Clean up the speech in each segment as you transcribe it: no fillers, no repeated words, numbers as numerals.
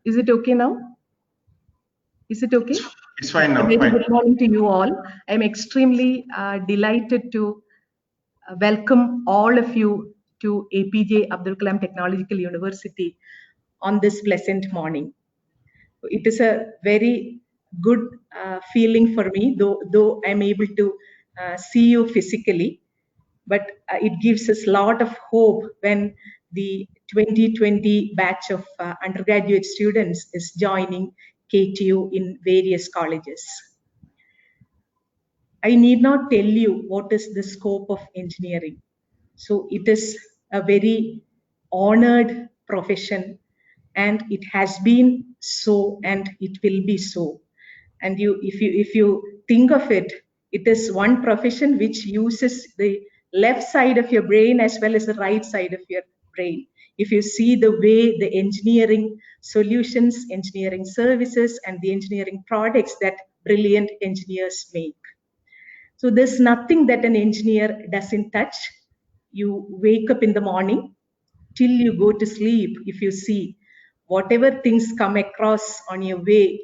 Is it okay now? Is it okay? It's fine now. Very Fine. good morning to you all. I'm extremely delighted to welcome all of you to APJA Abdul Kalam Technological University on this pleasant morning. It is a very good feeling for me, though I'm able to see you physically, but it gives us a lot of hope when the 2020 batch of undergraduate students is joining KTU in various colleges. I need not tell you what is the scope of engineering. So it is a very honored profession, and it has been so, and it will be so. And if you think of it, it is one profession which uses the left side of your brain as well as the right side of your brain. If you see the way the engineering solutions, engineering services, and the engineering products that brilliant engineers make. So there's nothing that an engineer doesn't touch. You wake up in the morning till you go to sleep. If you see whatever things come across on your way,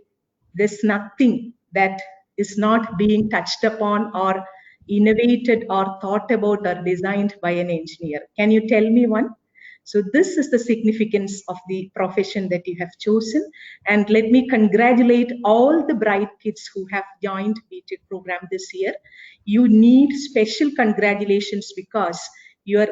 there's nothing that is not being touched upon or innovated or thought about or designed by an engineer. Can you tell me one? So this is the significance of the profession that you have chosen. And let me congratulate all the bright kids who have joined BTech program this year. You need special congratulations because your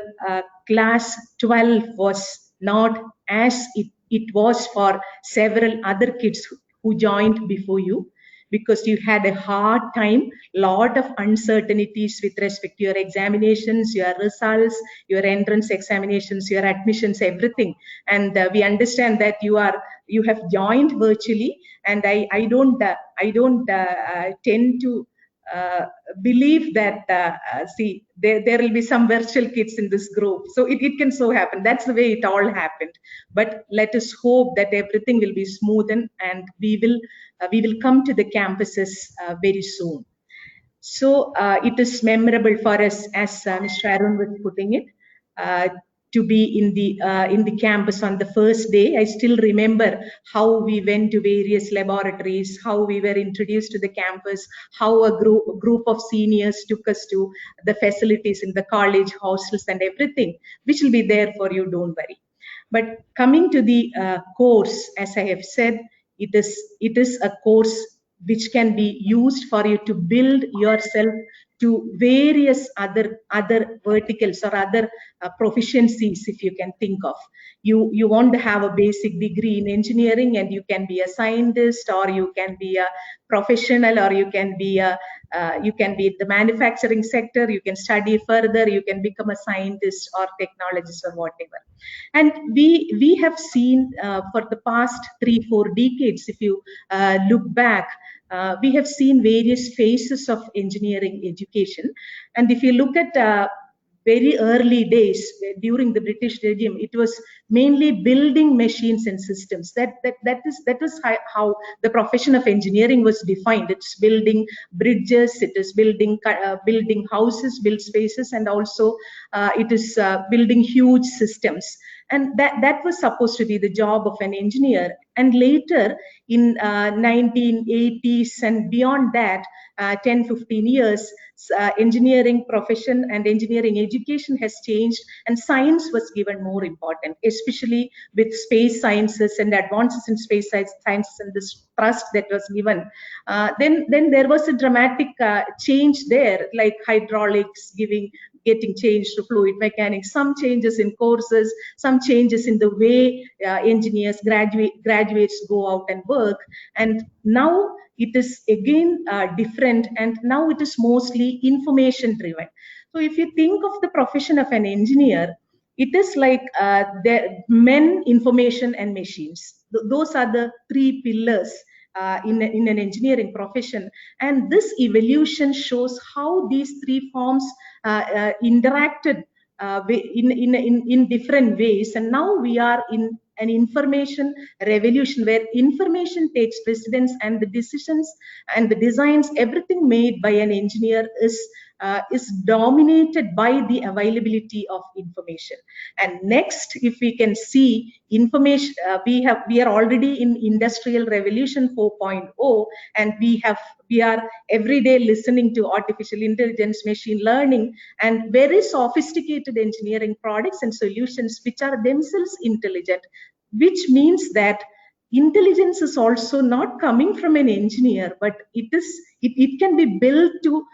class 12 was not as it was for several other kids who joined before you, because you had a hard time, lot of uncertainties with respect to your examinations, your results, your entrance examinations, your admissions, everything. And we understand that you have joined virtually, and I don't tend to believe that see there will be some virtual kids in this group, so it can so happen. That's the way it all happened. But let us hope that everything will be smoothened, and we will come to the campuses very soon. So it is memorable for us, as Mr. Arun was putting it, to be in the campus on the first day. I still remember how we went to various laboratories, how we were introduced to the campus, how a group of seniors took us to the facilities in the college, hostels and everything, which will be there for you, don't worry. But coming to the course, as I have said, it is a course which can be used for you to build yourself to various other verticals or other proficiencies, if you can think of. You want to have a basic degree in engineering, and you can be a scientist, or you can be a professional, or you can be in the manufacturing sector. You can study further, you can become a scientist or technologist or whatever. And we have seen for the past 3-4 decades, if you look back, we have seen various phases of engineering education. And if you look at very early days during the British regime, it was mainly building machines and systems. That was how the profession of engineering was defined. It's building bridges, it is building houses, build spaces, and also it is building huge systems. And that was supposed to be the job of an engineer. And later in 1980s and beyond that, 10-15 years, engineering profession and engineering education has changed, and science was given more important, especially with space sciences and advances in space sciences and this trust that was given. Then there was a dramatic change there, like hydraulics getting changed to fluid mechanics, some changes in courses, some changes in the way engineers, graduates go out and work. And now it is again different, and now it is mostly information driven. So if you think of the profession of an engineer, it is like the men, information and machines. Those are the three pillars in an engineering profession. And this evolution shows how these three forms interacted in different ways. And now we are in an information revolution where information takes precedence, and the decisions and the designs, everything made by an engineer is is dominated by the availability of information. And next, if we can see information, we are already in industrial revolution 4.0, and we are every day listening to artificial intelligence, machine learning, and very sophisticated engineering products and solutions which are themselves intelligent, which means that intelligence is also not coming from an engineer, but it can be built to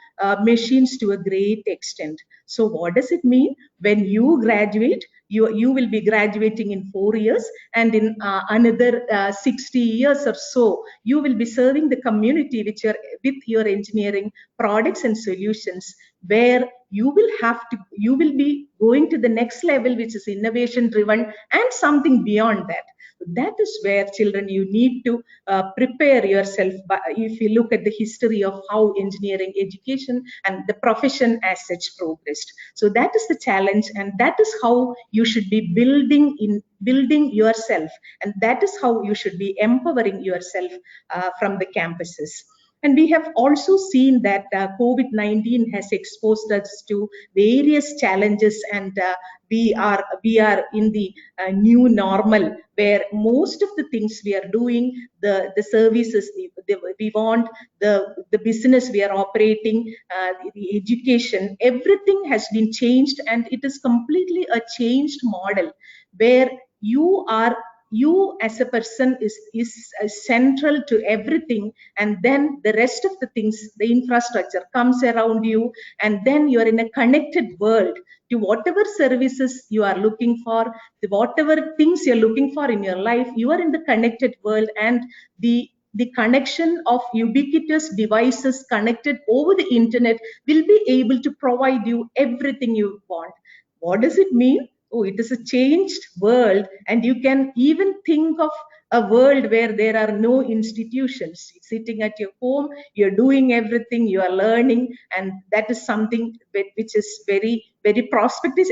machines to a great extent. So what does it mean? When you graduate, you will be graduating in 4 years, and in another 60 years or so, you will be serving the community with your engineering products and solutions, where you will be going to the next level, which is innovation driven and something beyond that. That is where, children, you need to prepare yourself. If you look at the history of how engineering education and the profession as such progressed, so that is the challenge, and that is how you should be building yourself, and that is how you should be empowering yourself from the campuses. And we have also seen that COVID-19 has exposed us to various challenges, and we are in the new normal, where most of the things we are doing, the services we want, the business we are operating, the education, everything has been changed, and it is completely a changed model, where you as a person is central to everything, and then the rest of the things, the infrastructure comes around you, and then you are in a connected world to whatever services you are looking for, whatever things you're looking for in your life. You are in the connected world, and the connection of ubiquitous devices connected over the internet will be able to provide you everything you want. What does it mean? Oh, it is a changed world, and you can even think of a world where there are no institutions. Sitting at your home, you're doing everything, you are learning, and that is something which is very, very prospective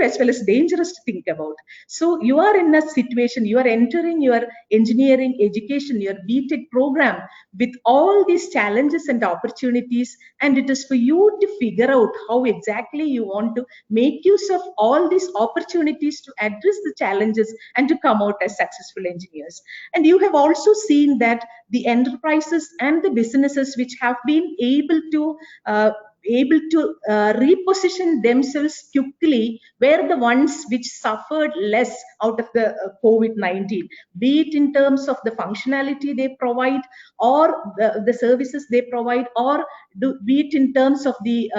as well as dangerous to think about. So you are in a situation, you are entering your engineering education, your BTech program, with all these challenges and opportunities, and it is for you to figure out how exactly you want to make use of all these opportunities to address the challenges and to come out as successful engineers. And you have also seen that the enterprises and the businesses which have been able to reposition themselves quickly were the ones which suffered less out of the COVID-19, be it in terms of the functionality they provide, or the services they provide, or be it in terms of the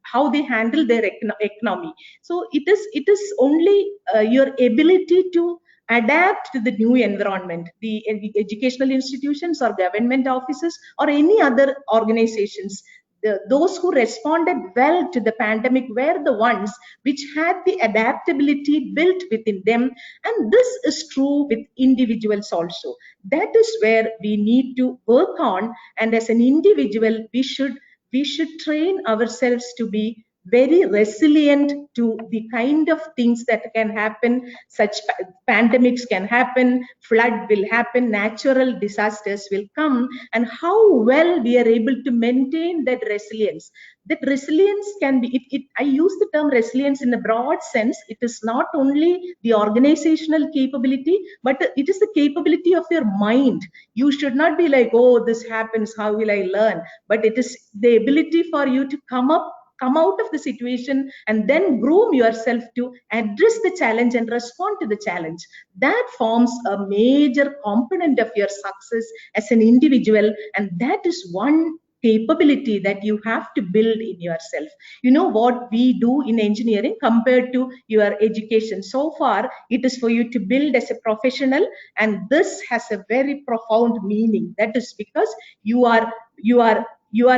how they handle their economy. So it is only your ability to adapt to the new environment. The educational institutions or government offices or any other organizations, those who responded well to the pandemic were the ones which had the adaptability built within them. And this is true with individuals also. That is where we need to work on. And as an individual, we should train ourselves to be very resilient to the kind of things that can happen. Such pandemics can happen, flood will happen, natural disasters will come, and how well we are able to maintain that resilience. That resilience can be, I use the term resilience in a broad sense. It is not only the organizational capability, but it is the capability of your mind. You should not be like, oh, this happens, how will I learn? But it is the ability for you to come out of the situation and then groom yourself to address the challenge and respond to the challenge. That forms a major component of your success as an individual, and that is one capability that you have to build in yourself. You know what we do in engineering compared to your education so far, it is for you to build as a professional, and this has a very profound meaning. That is because you are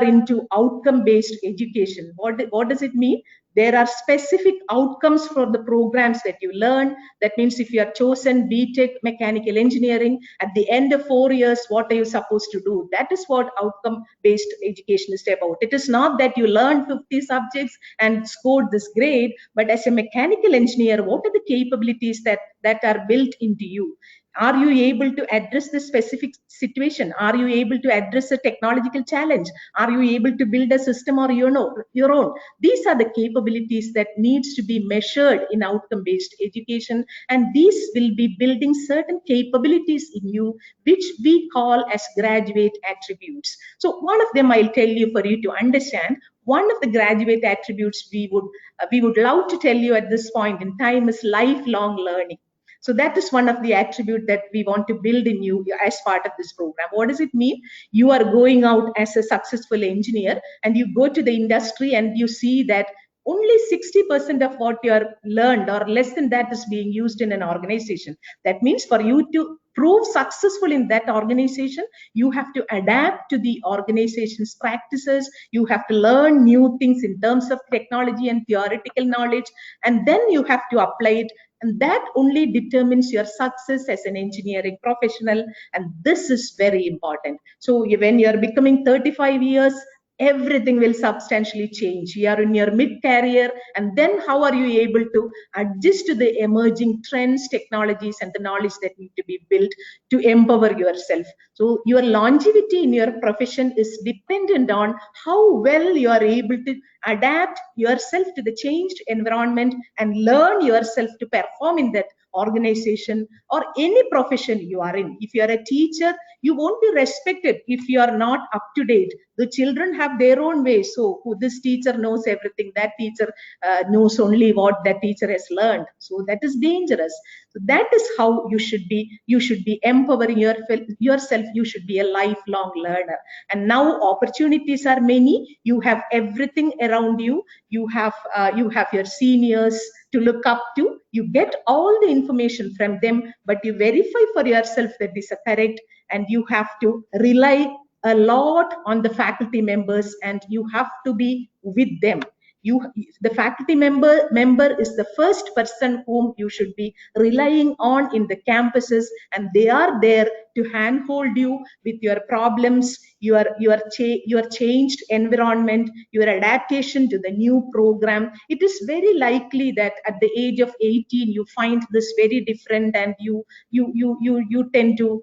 into outcome-based education. What does it mean? There are specific outcomes for the programs that you learn. That means if you are chosen BTech mechanical engineering, at the end of 4 years, what are you supposed to do? That is what outcome-based education is about. It is not that you learn 50 subjects and scored this grade, but as a mechanical engineer, what are the capabilities that that are built into you. Are you able to address the specific situation? Are you able to address a technological challenge? Are you able to build a system or your own? These are the capabilities that needs to be measured in outcome-based education, and these will be building certain capabilities in you, which we call as graduate attributes. So one of them I'll tell you for you to understand. One of the graduate attributes we would love to tell you at this point in time is lifelong learning. So that is one of the attribute that we want to build in you as part of this program. What does it mean? You are going out as a successful engineer and you go to the industry and you see that only 60% of what you are learned or less than that is being used in an organization. That means for you to prove successful in that organization, you have to adapt to the organization's practices. You have to learn new things in terms of technology and theoretical knowledge, and then you have to apply it. And that only determines your success as an engineering professional. And this is very important. So when you're becoming 35 years, everything will substantially change. You are in your mid-career, and then how are you able to adjust to the emerging trends, technologies, and the knowledge that need to be built to empower yourself? So your longevity in your profession is dependent on how well you are able to adapt yourself to the changed environment and learn yourself to perform in that organization or any profession you are in. If you are a teacher, you won't be respected if you are not up to date. The children have their own way. So this teacher knows everything, that teacher knows only what that teacher has learned. So that is dangerous. So that is how you should be. You should be empowering yourself. You should be a lifelong learner. And now opportunities are many. You have everything around you. You have your seniors to look up to. You get all the information from them, but you verify for yourself that these are correct, and you have to rely a lot on the faculty members, and you have to be with them. The faculty member is the first person whom you should be relying on in the campuses, and they are there to handhold you with your problems, your changed environment, your adaptation to the new program. It is very likely that at the age of 18 you find this very different, and you tend to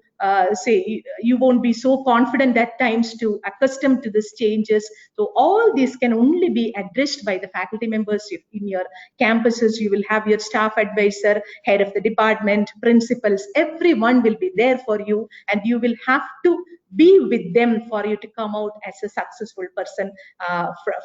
say you won't be so confident at times to accustom to these changes. So all these can only be addressed by the faculty members in your campuses. You will have your staff advisor, head of the department, principals, everyone will be there for you, and you will have to be with them for you to come out as a successful person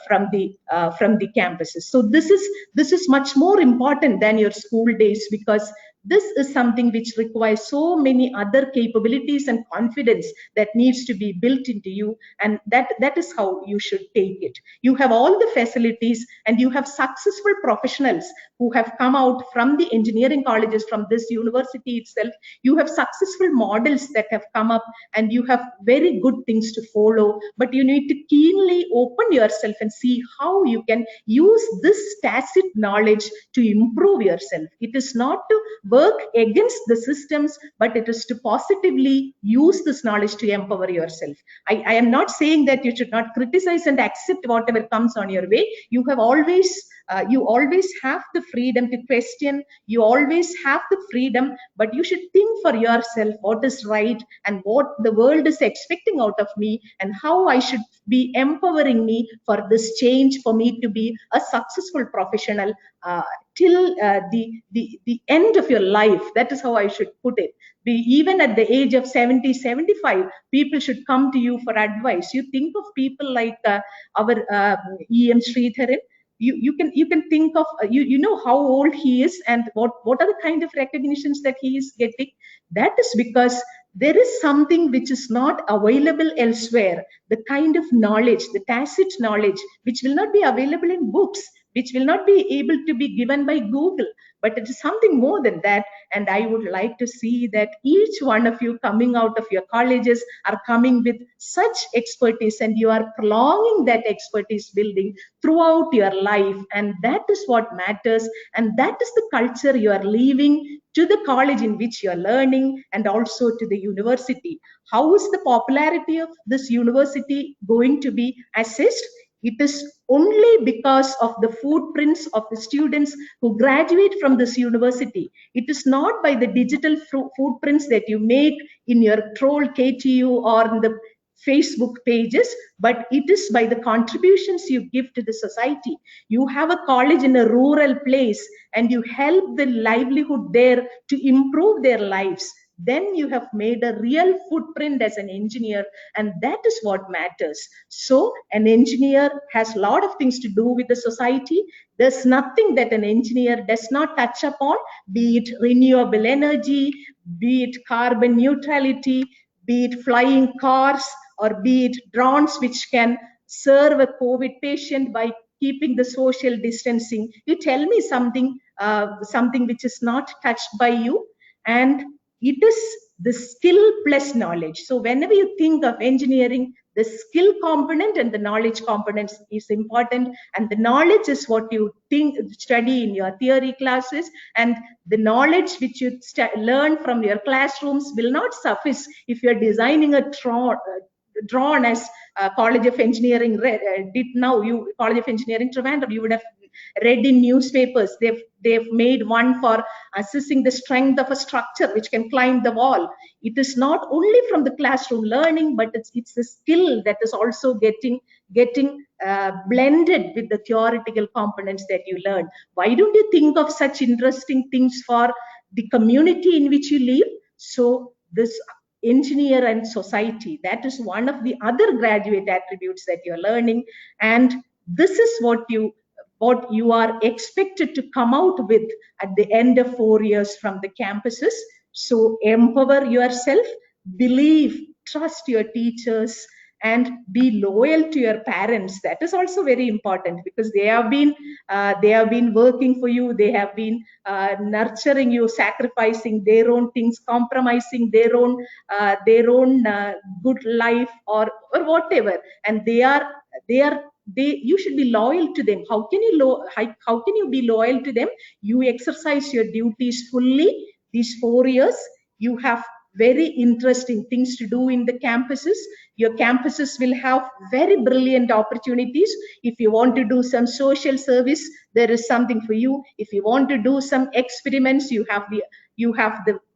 from the campuses. So this is much more important than your school days, because this is something which requires so many other capabilities and confidence that needs to be built into you, and that is how you should take it. You have all the facilities, and you have successful professionals who have come out from the engineering colleges, from this university itself. You have successful models that have come up, and you have very good things to follow, but you need to keenly open yourself and see how you can use this tacit knowledge to improve yourself. It is not to work against the systems, but it is to positively use this knowledge to empower yourself. I am not saying that you should not criticize and accept whatever comes on your way. You always have the freedom to question. You always have the freedom, but you should think for yourself what is right and what the world is expecting out of me, and how I should be empowering me for this change, for me to be a successful professional till the end of your life. That is how I should put it. Even at the age of 70, 75, people should come to you for advice. You think of people like our E.M. Sridharan. You can think of you know how old he is and what are the kind of recognitions that he is getting. That is because there is something which is not available elsewhere. The kind of knowledge, the tacit knowledge, which will not be available in books, which will not be able to be given by Google, but it is something more than that. And I would like to see that each one of you coming out of your colleges are coming with such expertise, and you are prolonging that expertise building throughout your life. And that is what matters. And that is the culture you are leaving to the college in which you are learning, and also to the university. How is the popularity of this university going to be assessed? It is only because of the footprints of the students who graduate from this university. It is not by the digital footprints that you make in your troll KTU or in the Facebook pages, but it is by the contributions you give to the society. You have a college in a rural place and you help the livelihood there to improve their lives. Then you have made a real footprint as an engineer, and that is what matters. So an engineer has a lot of things to do with the society. There's nothing that an engineer does not touch upon, be it renewable energy, be it carbon neutrality, be it flying cars, or be it drones which can serve a COVID patient by keeping the social distancing. You tell me something, something which is not touched by you, and it is the skill plus knowledge. So whenever you think of engineering, the skill component and the knowledge component is important, and the knowledge is what you think study in your theory classes, and the knowledge which you learn from your classrooms will not suffice if you're designing a drawn as College of Engineering did now. You College of Engineering Trivandrum, you would have read in newspapers. They've made one for assessing the strength of a structure which can climb the wall. It is not only from the classroom learning, but it's a skill that is also getting blended with the theoretical components that you learn. Why don't you think of such interesting things for the community in which you live? So this engineer and society, that is one of the other graduate attributes that you're learning, and this is what you are expected to come out with at the end of 4 years from the campuses. So empower yourself, believe, trust your teachers, and be loyal to your parents. That is also very important, because they have been working for you. They have been nurturing you, sacrificing their own things, compromising their own good life or whatever, and you should be loyal to them. How can you be loyal to them? You exercise your duties fully these 4 years. You have very interesting things to do in the campuses. Your campuses will have very brilliant opportunities. If you want to do some social service, there is something for you. If you want to do some experiments, you have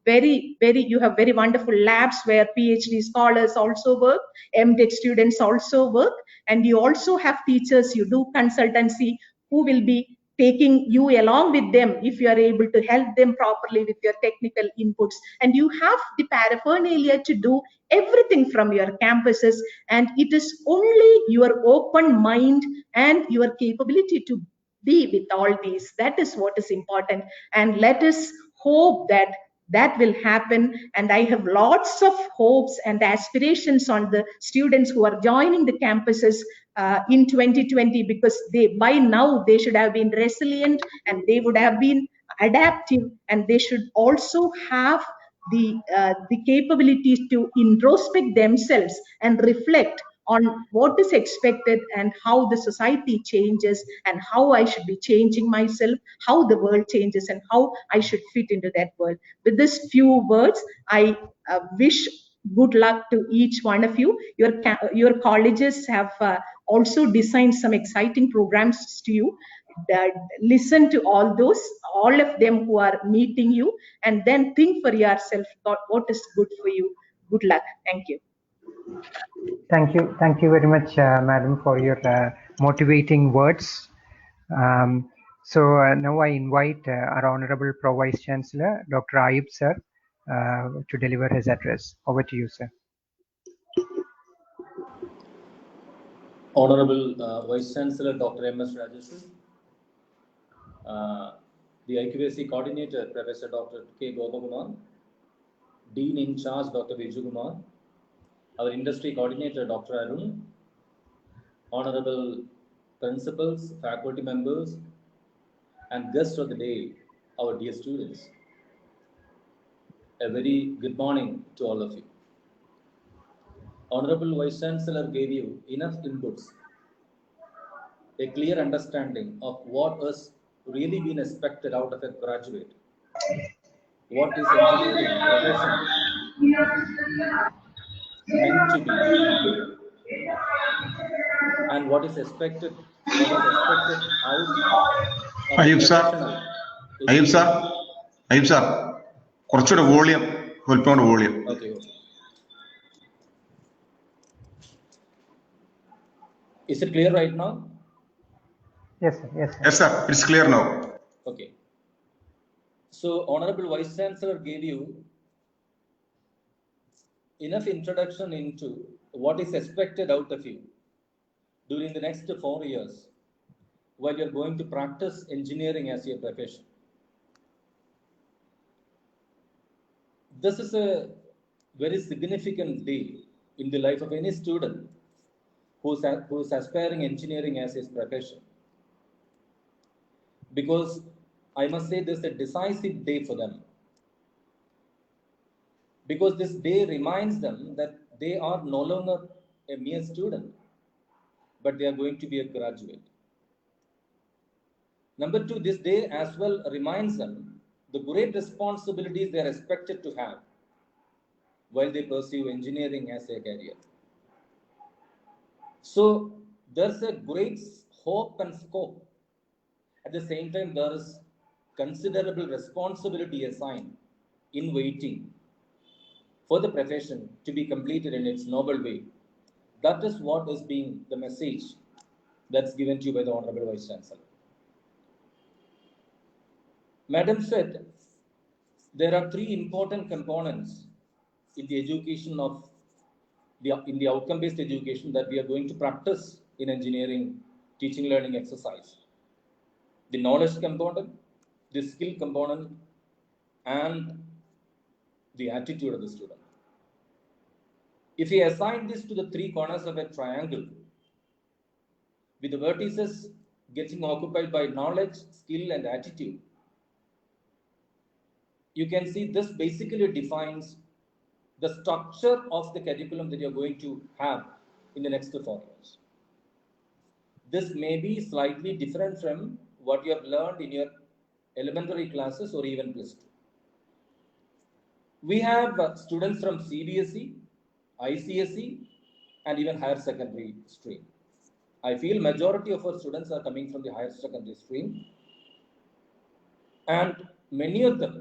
very wonderful labs where PhD scholars also work, MTech students also work, and you also have teachers. You do consultancy who will be taking you along with them if you are able to help them properly with your technical inputs. And you have the paraphernalia to do everything from your campuses, and it is only your open mind and your capability to be with all these that is what is important. And let us hope that that will happen. And I have lots of hopes and aspirations on the students who are joining the campuses in 2020, because by now they should have been resilient and they would have been adaptive, and they should also have the capabilities to introspect themselves and reflect on what is expected and how the society changes and how I should be changing myself, how the world changes and how I should fit into that world. With these few words, I wish good luck to each one of you. Your colleges have also designed some exciting programs to you. Listen to all of them who are meeting you, and then think for yourself what is good for you. Good luck. Thank you. Thank you very much, madam, for your motivating words. So now I invite our Honorable Pro Vice Chancellor, Dr. Ayoob sir, to deliver his address. Over to you, sir. Honorable Vice Chancellor Dr. M.S. Rajasree, the IQAC Coordinator Professor Dr. K.Gopakumar, Dean in Charge Dr. Bijukumar, our Industry Coordinator Dr. Arun, Honorable Principals, Faculty Members, and guests of the day, our dear students. A very good morning to all of you. Honorable Vice Chancellor gave you enough inputs, a clear understanding of what has really been expected out of a graduate. What is engineering profession meant to be, and what is expected out of Ayoob sir, professional Ayoob sir, education. Ayoob sir, കുറച്ചുകൂടെ volume, അല്പം volume. Okay. Is it clear right now? Yes, sir. Yes, sir. Yes sir, it's clear now. Okay. So Honorable Vice Chancellor gave you enough introduction into what is expected out of you during the next 4 years while you're going to practice engineering as your profession. This is a very significant day in the life of any student who is aspiring engineering as his profession. Because I must say this is a decisive day for them. Because this day reminds them that they are no longer a mere student, but they are going to be a graduate. Number two, this day as well reminds them the great responsibilities they are expected to have while they pursue engineering as a career. So there's a great hope and scope. At the same time, there is considerable responsibility assigned in waiting for the profession to be completed in its noble way. That is what is being the message that's given to you by the Honorable Vice Chancellor. Madam said there are three important components in the education of in the outcome-based education that we are going to practice in engineering teaching learning exercise. The knowledge component, the skill component, and the attitude of the student. If we assign this to the three corners of a triangle, with the vertices getting occupied by knowledge, skill, and attitude, you can see this basically defines the structure of the curriculum that you're going to have in the next 4 years. This may be slightly different from what you have learned in your elementary classes or even plus 2. We have students from CBSE, ICSE, and even higher secondary stream. I feel majority of our students are coming from the higher secondary stream, and many of them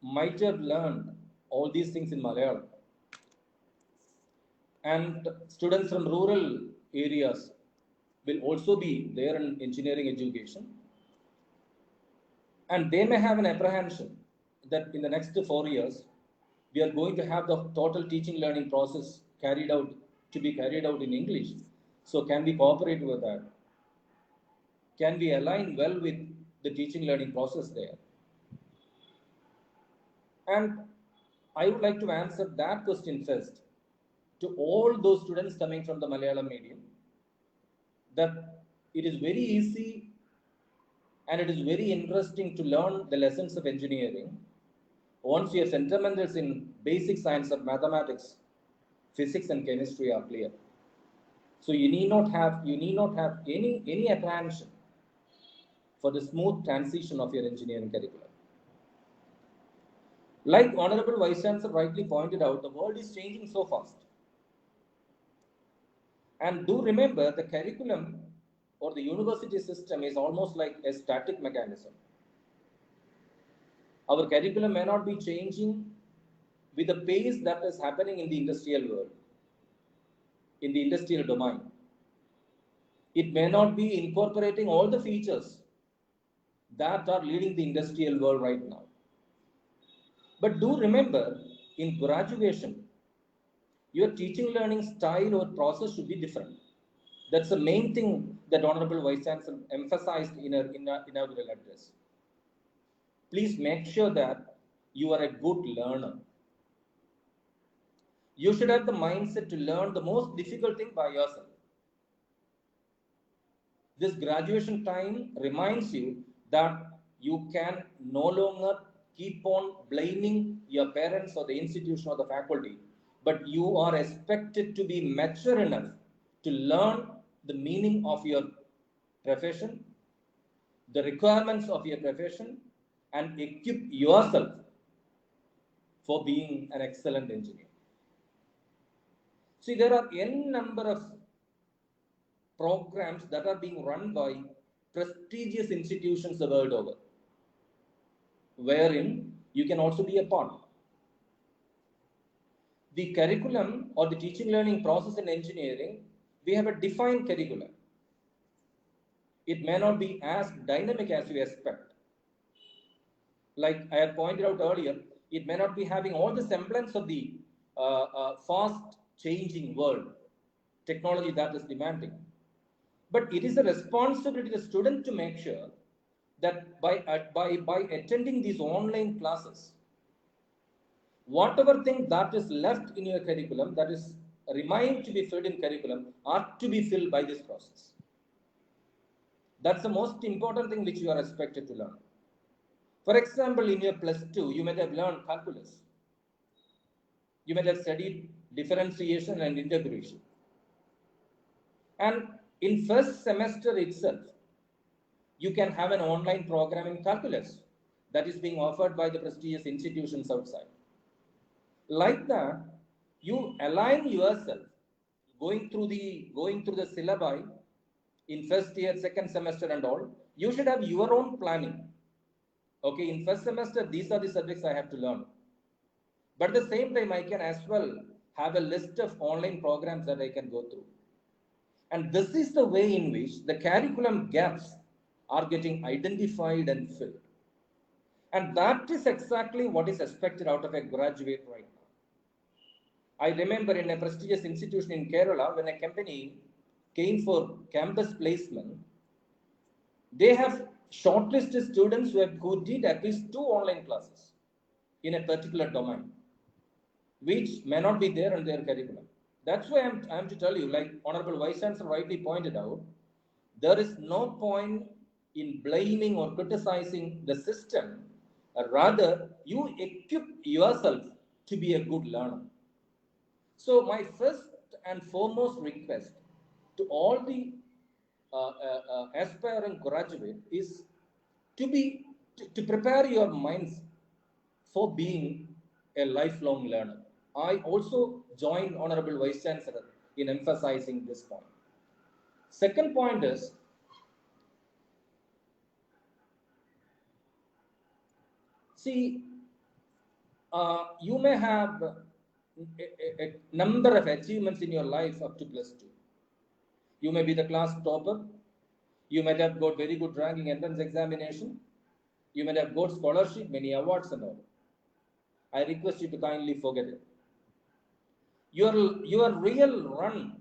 might have learned all these things in Malayalam. And students from rural areas will also be there in engineering education. And they may have an apprehension that in the next 4 years, we are going to have the total teaching learning process to be carried out in English. So can we cooperate with that? Can we align well with the teaching learning process there? And I would like to answer that question first to all those students coming from the Malayalam medium, that it is very easy and it is very interesting to learn the lessons of engineering once your fundamentals in basic science of mathematics, physics, and chemistry are clear. So you need not have any apprehension for the smooth transition of your engineering curriculum. Like Honorable Vice Chancellor rightly pointed out, the world is changing so fast. And do remember, the curriculum or the university system is almost like a static mechanism. Our curriculum may not be changing with the pace that is happening in the industrial world, in the industrial domain. It may not be incorporating all the features that are leading the industrial world right now. But do remember, in graduation, your teaching learning style or process should be different. That's the main thing that Honorable Vice Chancellor emphasized in her inaugural address. Please make sure that you are a good learner. You should have the mindset to learn the most difficult thing by yourself. This graduation time reminds you that you can no longer keep on blaming your parents or the institution or the faculty, but you are expected to be mature enough to learn the meaning of your profession, the requirements of your profession, and equip yourself for being an excellent engineer. See, there are n number of programs that are being run by prestigious institutions the world over, wherein you can also be a part. The curriculum or the teaching learning process in engineering, we have a defined curriculum. It may not be as dynamic as you expect. Like I had pointed out earlier, it may not be having all the semblance of the fast changing world, technology that is demanding. But it is a responsibility of the student to make sure that by attending these online classes, whatever thing that is left in your curriculum, that is remained to be filled in curriculum, are to be filled by this process. That's the most important thing which you are expected to learn. For example, in your +2, you may have learned calculus. You may have studied differentiation and integration. And in first semester itself, you can have an online program in calculus that is being offered by the prestigious institutions outside. Like that, you align yourself going through the syllabi in first year, second semester and all. You should have your own planning. Okay, in first semester, these are the subjects I have to learn. But at the same time, I can as well have a list of online programs that I can go through. And this is the way in which the curriculum gaps are getting identified and filled. And that is exactly what is expected out of a graduate right now. I remember in a prestigious institution in Kerala, when a company came for campus placement, they have shortlisted students who did at least 2 online classes in a particular domain, which may not be there in their curriculum. That's why I'm to tell you, like Honorable Vice Chancellor rightly pointed out, there is no point in blaming or criticizing the system. Rather, you equip yourself to be a good learner. So my first and foremost request to all the aspiring graduate is to prepare your minds for being a lifelong learner. I also join Honorable Vice Chancellor in emphasizing this point. Second point is, see, you may have a number of achievements in your life up to +2. You may be the class topper. You might have got very good ranking entrance examination. You might have got scholarship, many awards and all. I request you to kindly forget it. Your real run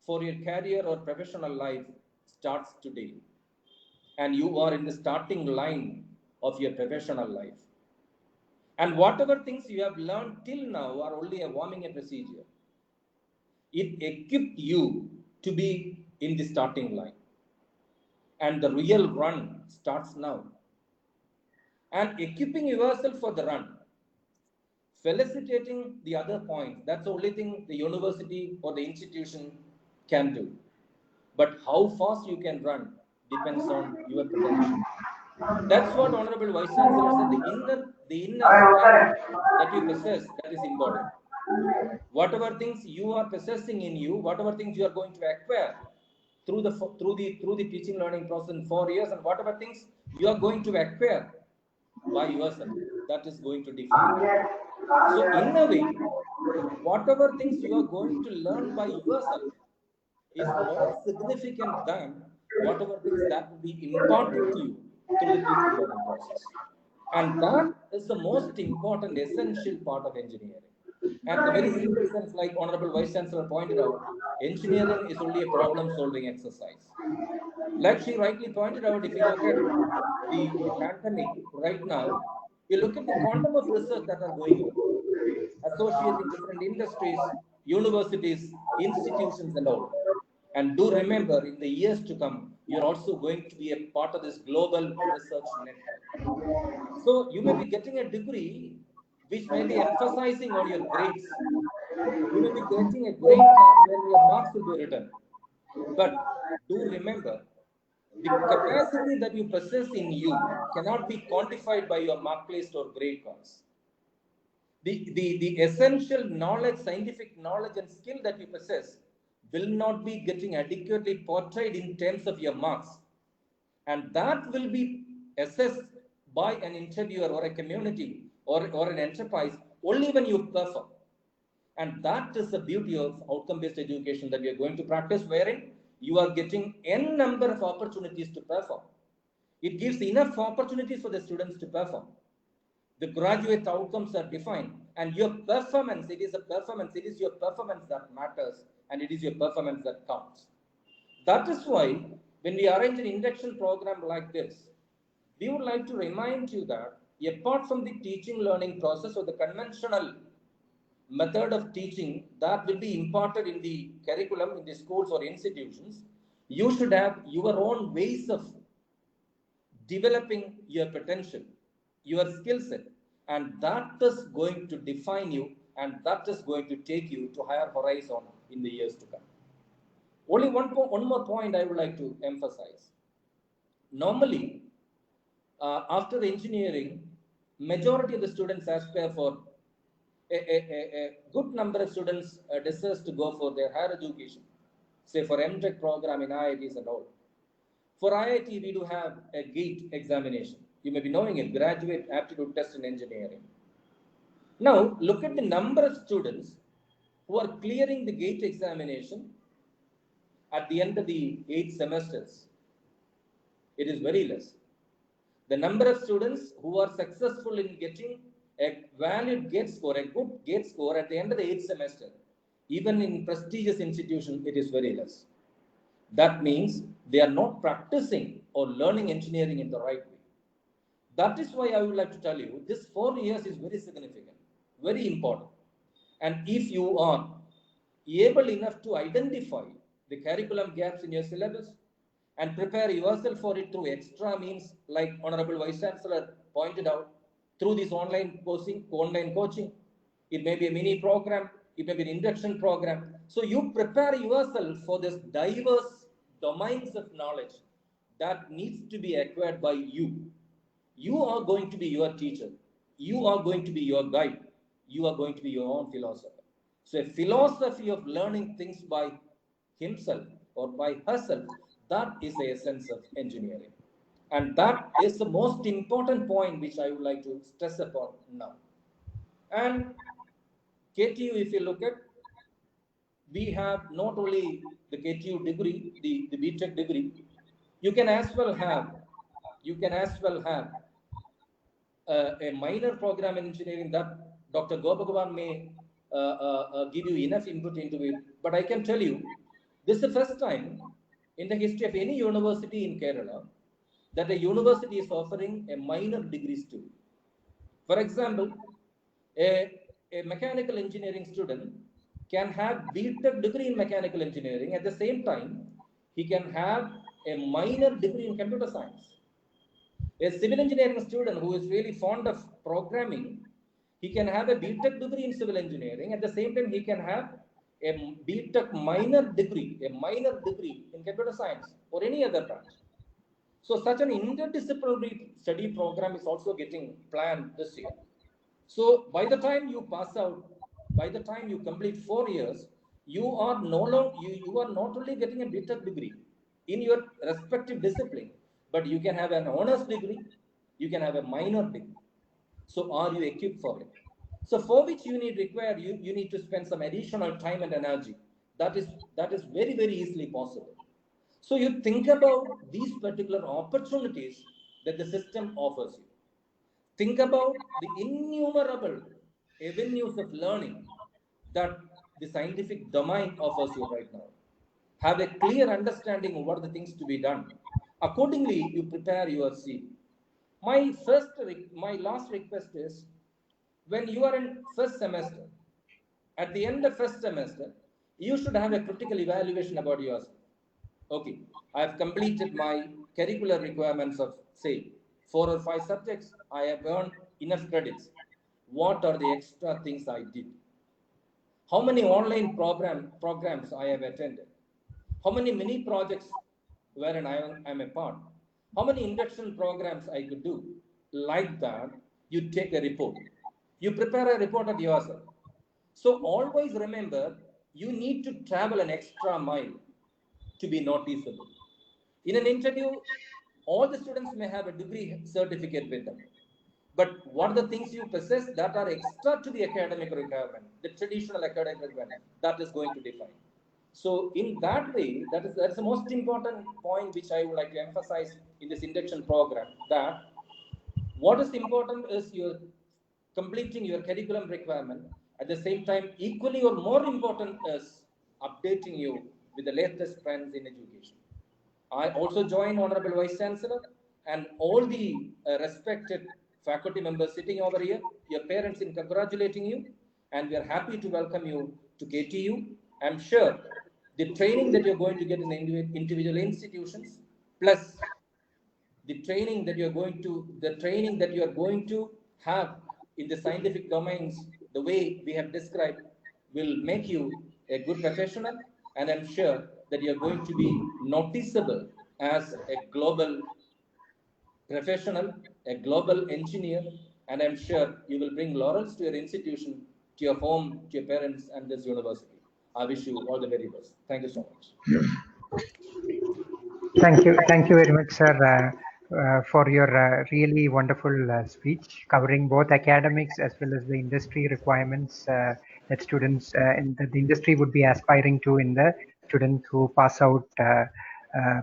for your career or professional life starts today. And you are in the starting line of your professional life. And whatever things you have learned till now are only a warming up procedure. It equipped you to be in the starting line. And the real run starts now. And equipping yourself for the run, felicitating the other point, that's the only thing the university or the institution can do. But how fast you can run depends on your potential. That's what Honorable Vice Chancellor said, the inner strength that you possess, that is important. Whatever things you are possessing in you, whatever things you are going to acquire through the teaching learning process in 4 years, and whatever things you are going to acquire by yourself, that is going to define you. So in a way, whatever things you are going to learn by yourself is more significant than whatever things that will be imparted to you through the teaching learning process. And that is the most important, essential part of engineering. And the very simple sense, like Honorable Vice Chancellor pointed out, engineering is only a problem-solving exercise. Like she rightly pointed out, if you look at the pandemic right now, you look at the quantum of research that are going on, associating different industries, universities, institutions and all. And do remember, in the years to come, you're also going to be a part of this global research network. So you may be getting a degree which may be emphasizing on your grades. You may be getting a grade card where your marks will be written. But do remember, the capacity that you possess in you cannot be quantified by your mark list or grade cards. The essential knowledge, scientific knowledge and skill that you possess will not be getting adequately portrayed in terms of your marks. And that will be assessed by an interviewer or a community or an enterprise only when you perform. And that is the beauty of outcome-based education that we are going to practice, wherein you are getting n number of opportunities to perform. It gives enough opportunities for the students to perform. The graduate outcomes are defined, and your performance, it is your performance that matters, and it is your performance that counts. That is why when we arrange an induction program like this, we would like to remind you that apart from the teaching learning process or the conventional method of teaching that will be imparted in the curriculum in the schools or institutions, you should have your own ways of developing your potential, your skill set, and that is going to define you, and that is going to take you to higher horizon in the years to come. Only one more point I would like to emphasize. Normally, after engineering, majority of the students aspire for a good number of students desires to go for their higher education, say for MTech program in IITs and all. For IIT, we do have a GATE examination. You may be knowing it, Graduate Aptitude Test in Engineering. Now, look at the number of students who are clearing the GATE examination at the end of the 8 semesters. It is very less. The number of students who are successful in getting a valid GATE score, a good GATE score at the end of the 8th semester, even in prestigious institutions, it is very less. That means they are not practicing or learning engineering in the right way. That is why I would like to tell you, this 4 years is very significant, very important. And if you are able enough to identify the curriculum gaps in your syllabus and prepare yourself for it through extra means, like Honorable Vice Chancellor pointed out, through this online coaching, it may be a mini program, it may be an induction program. So you prepare yourself for this diverse domains of knowledge that needs to be acquired by you. You are going to be your teacher. You are going to be your guide. You are going to be your own philosopher. So a philosophy of learning things by himself or by herself, that is the essence of engineering. And that is the most important point which I would like to stress upon now. And KTU, if you look at, we have not only the KTU degree, the BTech degree, you can as well have a minor program in engineering that Dr. Gopakumar may give you enough input into it. But I can tell you, this is the first time in the history of any university in Kerala that a university is offering a minor degree student. For example, a mechanical engineering student can have BTech degree in mechanical engineering. At the same time, he can have a minor degree in computer science. A civil engineering student who is really fond of programming, he can have a BTech degree in civil engineering. At the same time, he can have a BTech minor degree in computer science or any other branch. So such an interdisciplinary study program is also getting planned this year. So by the time you pass out, by the time you complete 4 years, you are you are not only getting a BTech degree in your respective discipline, but you can have an honors degree, you can have a minor degree. So are you equipped for it? So for which you need to spend some additional time and energy. That is very, very easily possible. So you think about these particular opportunities that the system offers you. Think about the innumerable avenues of learning that the scientific domain offers you right now. Have a clear understanding of what are the things to be done. Accordingly, you prepare your CV. My last request is, when you are in first semester, at the end of first semester, you should have a critical evaluation about yourself. Okay, I have completed my curricular requirements of, say, 4 or 5 subjects. I have earned enough credits. What are the extra things I did? How many online programs I have attended? How many mini projects wherein I am a part? How many induction programs I could do? Like that, you take a report. You prepare a report of yourself. So always remember, you need to travel an extra mile to be noticeable. In an interview, all the students may have a degree certificate with them. But what are the things you possess that are extra to the academic requirement, the traditional academic requirement, that is going to define. So in that way, that's the most important point which I would like to emphasize in this induction program, that what is important is your completing your curriculum requirement. At the same time, equally or more important is updating you with the latest trends in education. I also join Honorable Vice Chancellor and all the respected faculty members sitting over here, your parents in congratulating you, and we are happy to welcome you to KTU. I'm sure the training that you're going to get in individual institutions, plus the training that you're going to have in the scientific domains, the way we have described, will make you a good professional, and I'm sure that you're going to be noticeable as a global professional, a global engineer, and I'm sure you will bring laurels to your institution, to your home, to your parents, and this university. I wish you all the very best. Thank you so much. Thank you very much, sir, for your really wonderful speech covering both academics as well as the industry requirements that students in the industry would be aspiring to in the students who pass out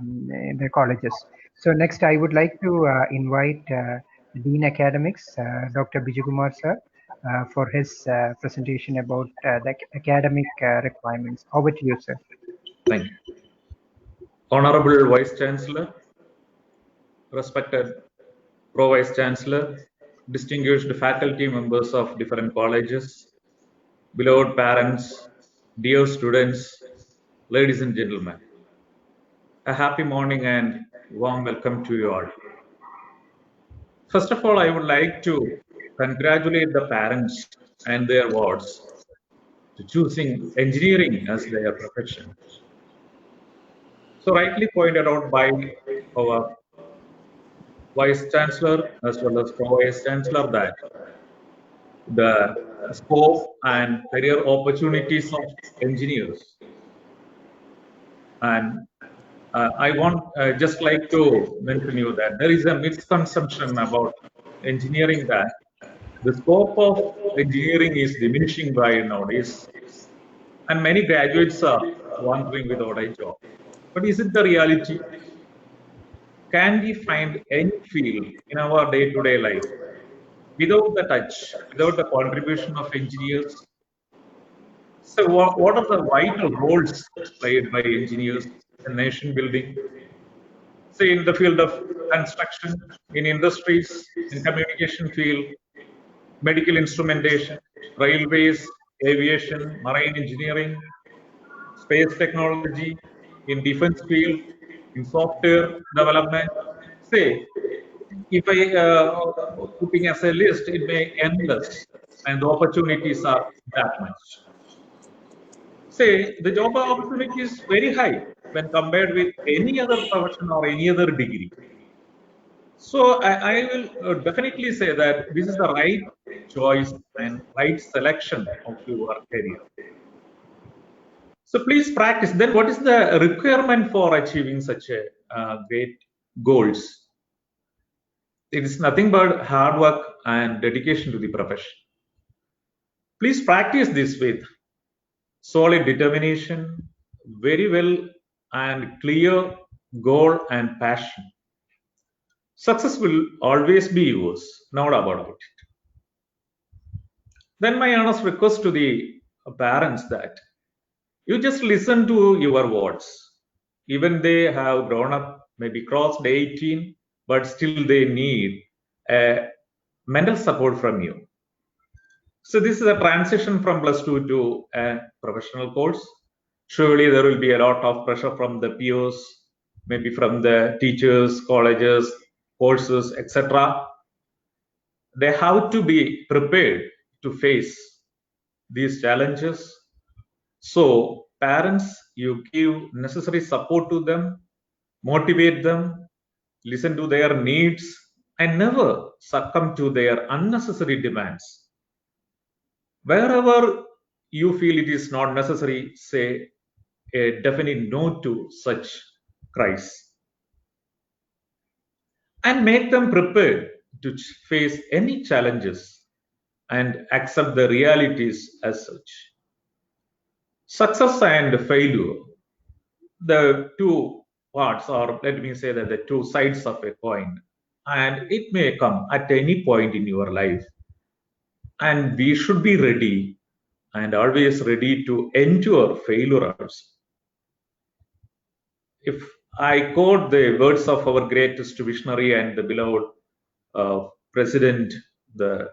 in their colleges. So next, I would like to invite Dean Academics, Dr. Bijukumar, sir, for his presentation about the academic requirements. Over to you, sir. Thank you. Honorable Vice Chancellor, respected Pro Vice Chancellor, distinguished faculty members of different colleges, beloved parents, dear students, ladies and gentlemen, a happy morning and warm welcome to you all. First of all, I would like to congratulate the parents and their wards to choosing engineering as their profession. So rightly pointed out by our Vice Chancellor as well as Pro Vice Chancellor that the scope and career opportunities of engineers. And I want just like to mention you that there is a misconception about engineering, that the scope of engineering is diminishing by nowadays, and many graduates are wandering without a job. But is it the reality? Can we find any field in our day-to-day life without the touch, without the contribution of engineers? So what are the vital roles played by engineers in nation building? Say in the field of construction, in industries, in communication field, medical instrumentation, railways, aviation, marine engineering, space technology, in defense field, in software development. Say, if I putting as a list, it may endless, and the opportunities are that much. Say, the job opportunity is very high when compared with any other profession or any other degree. So I will definitely say that this is the right choice and right selection of your career. So please practice. Then what is the requirement for achieving such a great goals? It is nothing but hard work and dedication to the profession. Please practice this with solid determination, very well and clear goal and passion. Success will always be yours, no doubt about it. Then my honest request to the parents that you just listen to your words. Even they have grown up, maybe crossed 18, but still they need a mental support from you. So this is a transition from +2 to a professional course. Surely there will be a lot of pressure from the peers, maybe from the teachers, colleges, courses, etc. They have to be prepared to face these challenges. So parents, you give necessary support to them, motivate them, listen to their needs, and never succumb to their unnecessary demands. Wherever you feel it is not necessary, say a definite no to such cries, and make them prepared to face any challenges and accept the realities as such. Success and failure, the two parts, or let me say that the two sides of a coin, and it may come at any point in your life, and we should be ready and always ready to endure failure also. If I quote the words of our greatest visionary and the beloved president, the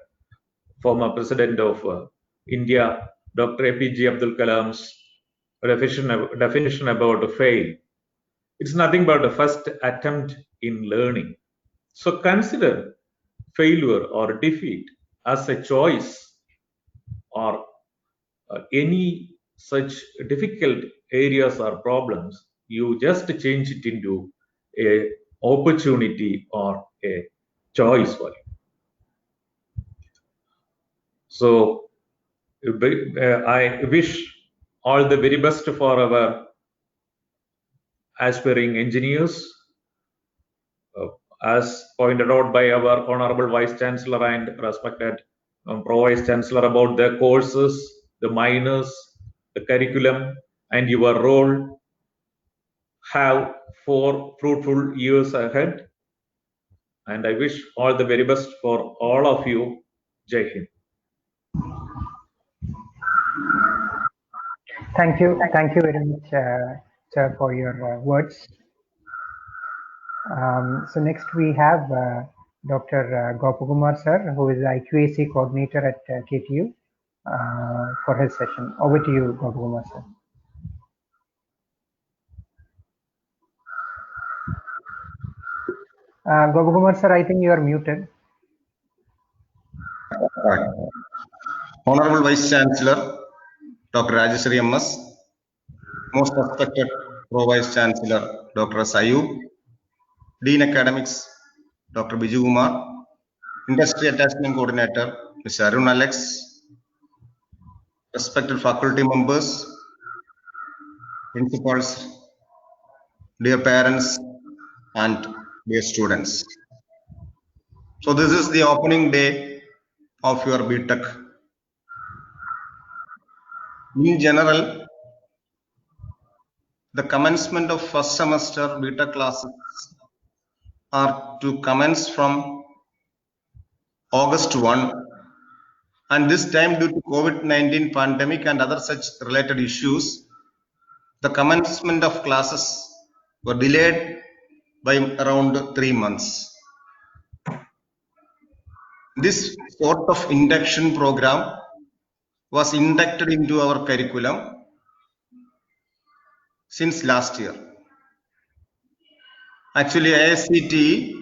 former president of India, Dr. APJA Abdul Kalam's definition about fail, it's nothing but the first attempt in learning. So consider failure or defeat as a choice, or any such difficult areas or problems, you just change it into a opportunity or a choice for you. So I wish all the very best for our aspiring engineers, as pointed out by our Honorable Vice Chancellor and respected Pro Vice Chancellor about the courses, the minors, the curriculum, and your role. Have 4 fruitful years ahead, and I wish all the very best for all of you. Jai Hind. Thank you very much, sir, for your words. So next we have Dr. Gopakumar sir, who is the IQAC coordinator at KTU, for his session. Over to you, Gopakumar sir. Gopakumar sir, I think you are muted. Honorable Vice Chancellor, Dr.Rajasree MS, most respected Pro Vice Chancellor, Dr.S.Ayoob, Dean Academics, Dr. Bijukumar, Industry Attachment Coordinator, Mr. Arun Alex, respected faculty members, principals, dear parents, and dear students. So this is the opening day of your BTech. In general, the commencement of first semester BTech classes are to commence from August 1, and this time due to COVID-19 pandemic and other such related issues, the commencement of classes were delayed by around 3 months. This sort of induction program was inducted into our curriculum since last year. Actually, ICT,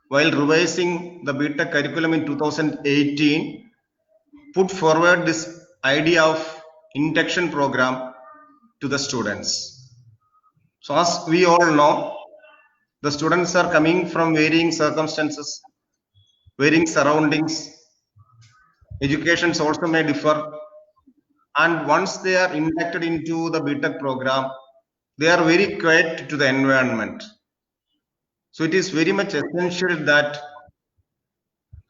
while revising the BTech curriculum in 2018, put forward this idea of induction program to the students. So as we all know, the students are coming from varying circumstances, varying surroundings. Educations also may differ. And once they are inducted into the BTech program, they are very quiet to the environment. So it is very much essential that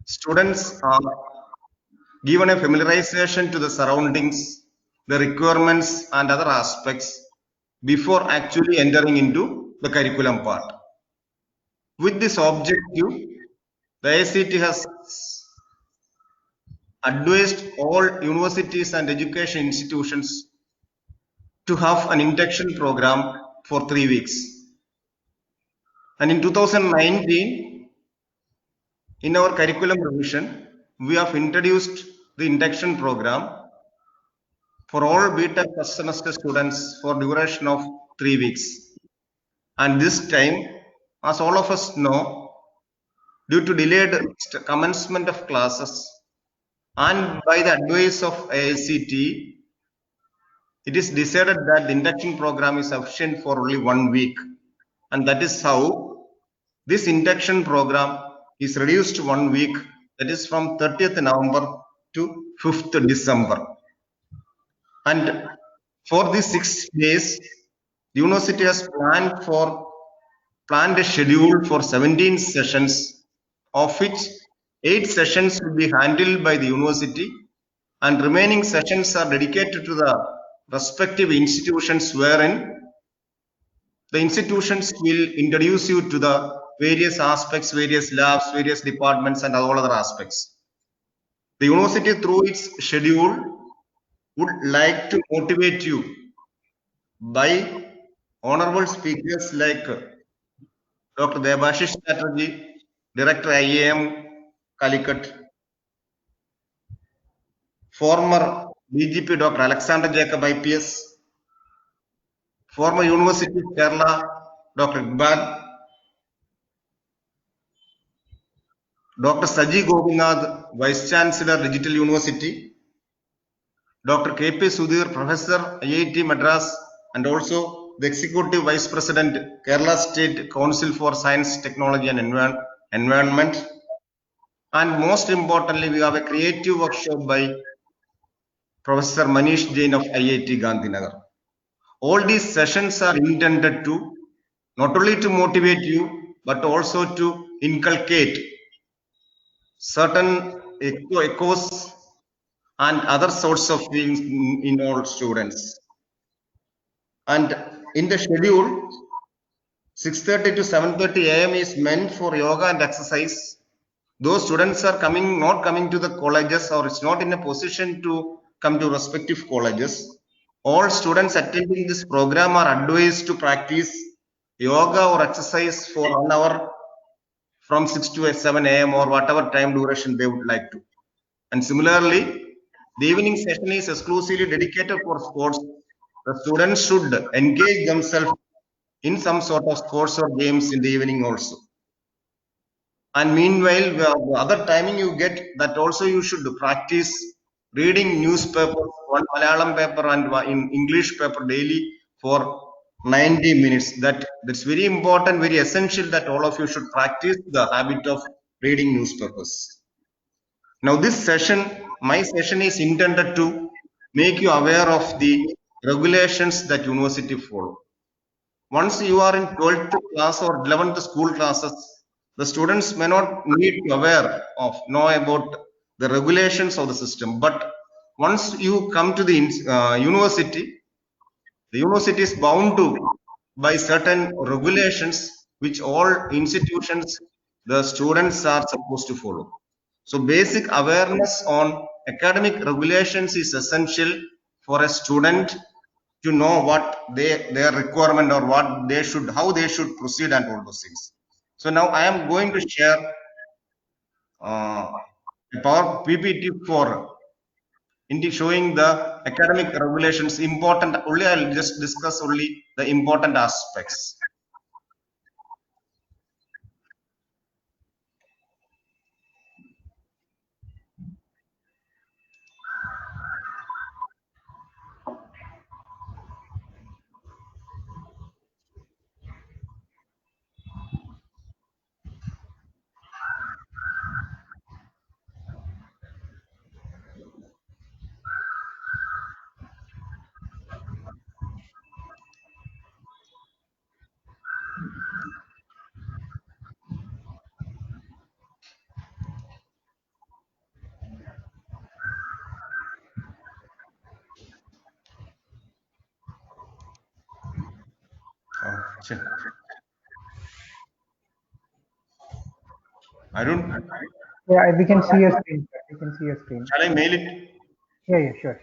students are given a familiarization to the surroundings, the requirements and other aspects before actually entering into the curriculum part. With this objective, the ICT has advised all universities and education institutions to have an induction program for 3 weeks. And in 2019, in our curriculum revision, we have introduced the induction program for all BTech first semester students for duration of 3 weeks. And this time, as all of us know, due to delayed commencement of classes and by the advice of ICT, it is decided that the induction program is sufficient for only 1 week. And that is how this induction program is reduced to 1 week, that is from 30th November to 5th December. And for these 6 days, the university has planned a schedule for 17 sessions, of which 8 sessions will be handled by the university, and remaining sessions are dedicated to the respective institutions, wherein the institutions will introduce you to the various aspects, various labs, various departments, and all other aspects. The university, through its schedule, would like to motivate you by honorable speakers like Dr. Debashish Chatterjee, Director IAM Calicut, former DGP Dr. Alexander Jacob IPS, former University of Kerala Dr. Iqbal, Dr. Saji Gopinath, Vice Chancellor Digital University, Dr. K.P. Sudhir, Professor IIT Madras, and also the Executive Vice President, Kerala State Council for Science, Technology and Environment. And most importantly, we have a creative workshop by Professor Manish Jain of IIT Gandhinagar. All these sessions are intended to not only to motivate you, but also to inculcate certain echoes and other sorts of things in all students. And in the schedule, 6:30 to 7:30 a.m. is meant for yoga and exercise. Those students are not coming to the colleges, or it's not in a position to come to respective colleges. All students attending this program are advised to practice yoga or exercise for 1 hour from 6 to 7 a.m. or whatever time duration they would like to. And similarly, the evening session is exclusively dedicated for sports. The students should engage themselves in some sort of sports or games in the evening also. And meanwhile, the other timing you get, that also you should practice reading newspapers, one Malayalam paper and in English paper daily for 90 minutes. That's very important, very essential that all of you should practice the habit of reading newspapers. Now this session, my session is intended to make you aware of the regulations that university follow. Once you are in 12th class or 11th school classes, the students may not need to know about the regulations of the system. But once you come to the university is bound to by certain regulations which all institutions, the students are supposed to follow. So basic awareness on academic regulations is essential for a student to know what their requirement or how they should proceed and all those things. So now I am going to share a power PPT for showing the academic regulations important. Only I'll just discuss only the important aspects. I don't. Yeah, we can see your screen. We can see your screen. Shall I mail it? Yeah, sure.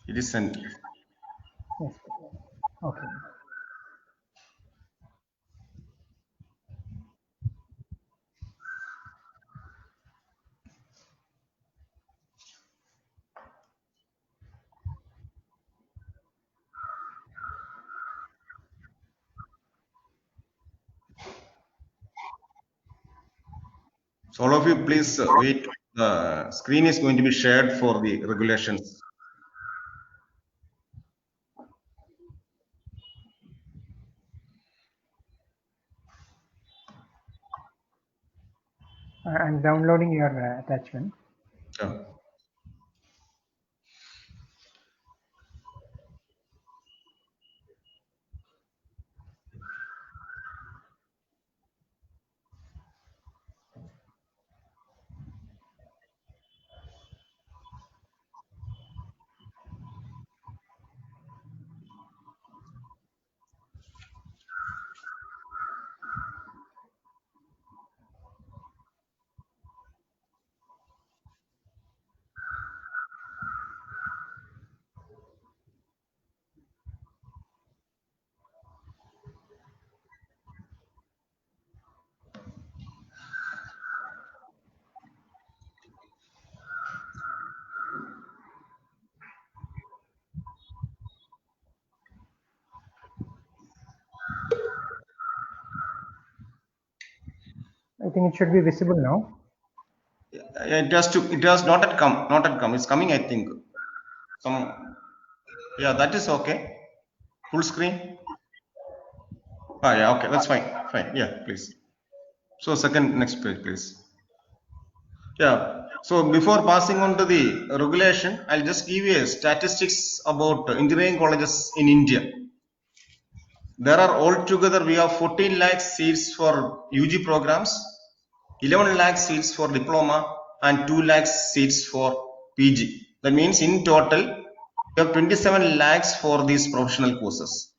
It is sent. Yes. Okay. So all of you, please wait. The screen is going to be shared for the regulations. I'm downloading your attachment. Sure. I think it should be visible now. It has not yet come. It's coming, I think. Yeah, that is okay. Full screen. Yeah, okay, that's fine. Fine. Yeah, please. So next page, please. Yeah. So before passing on to the regulation, I'll just give you statistics about engineering colleges in India. There are altogether we have 14 lakh seats for UG programs, 11 lakh seats for diploma, and 2 lakh seats for PG. That means in total, we have 27 lakhs for these professional courses.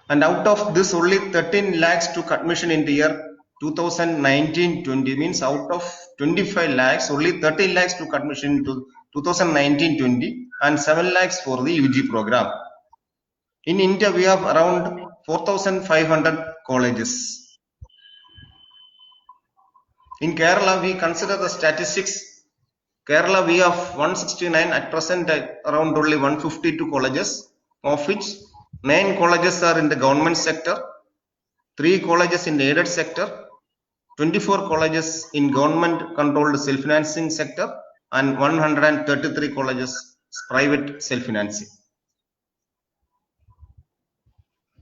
And out of this, only 13 lakhs took admission in the year 2019-20. Means out of 25 lakhs, only 13 lakhs took admission into 2019-20 and 7 lakhs for the UG program. In India, we have around 4,500 colleges. In Kerala, we consider the statistics. Kerala, we have 169 at present, around only 152 colleges, of which 9 colleges are in the government sector, 3 colleges in the aided sector, 24 colleges in government controlled self-financing sector, and 133 colleges private self-financing.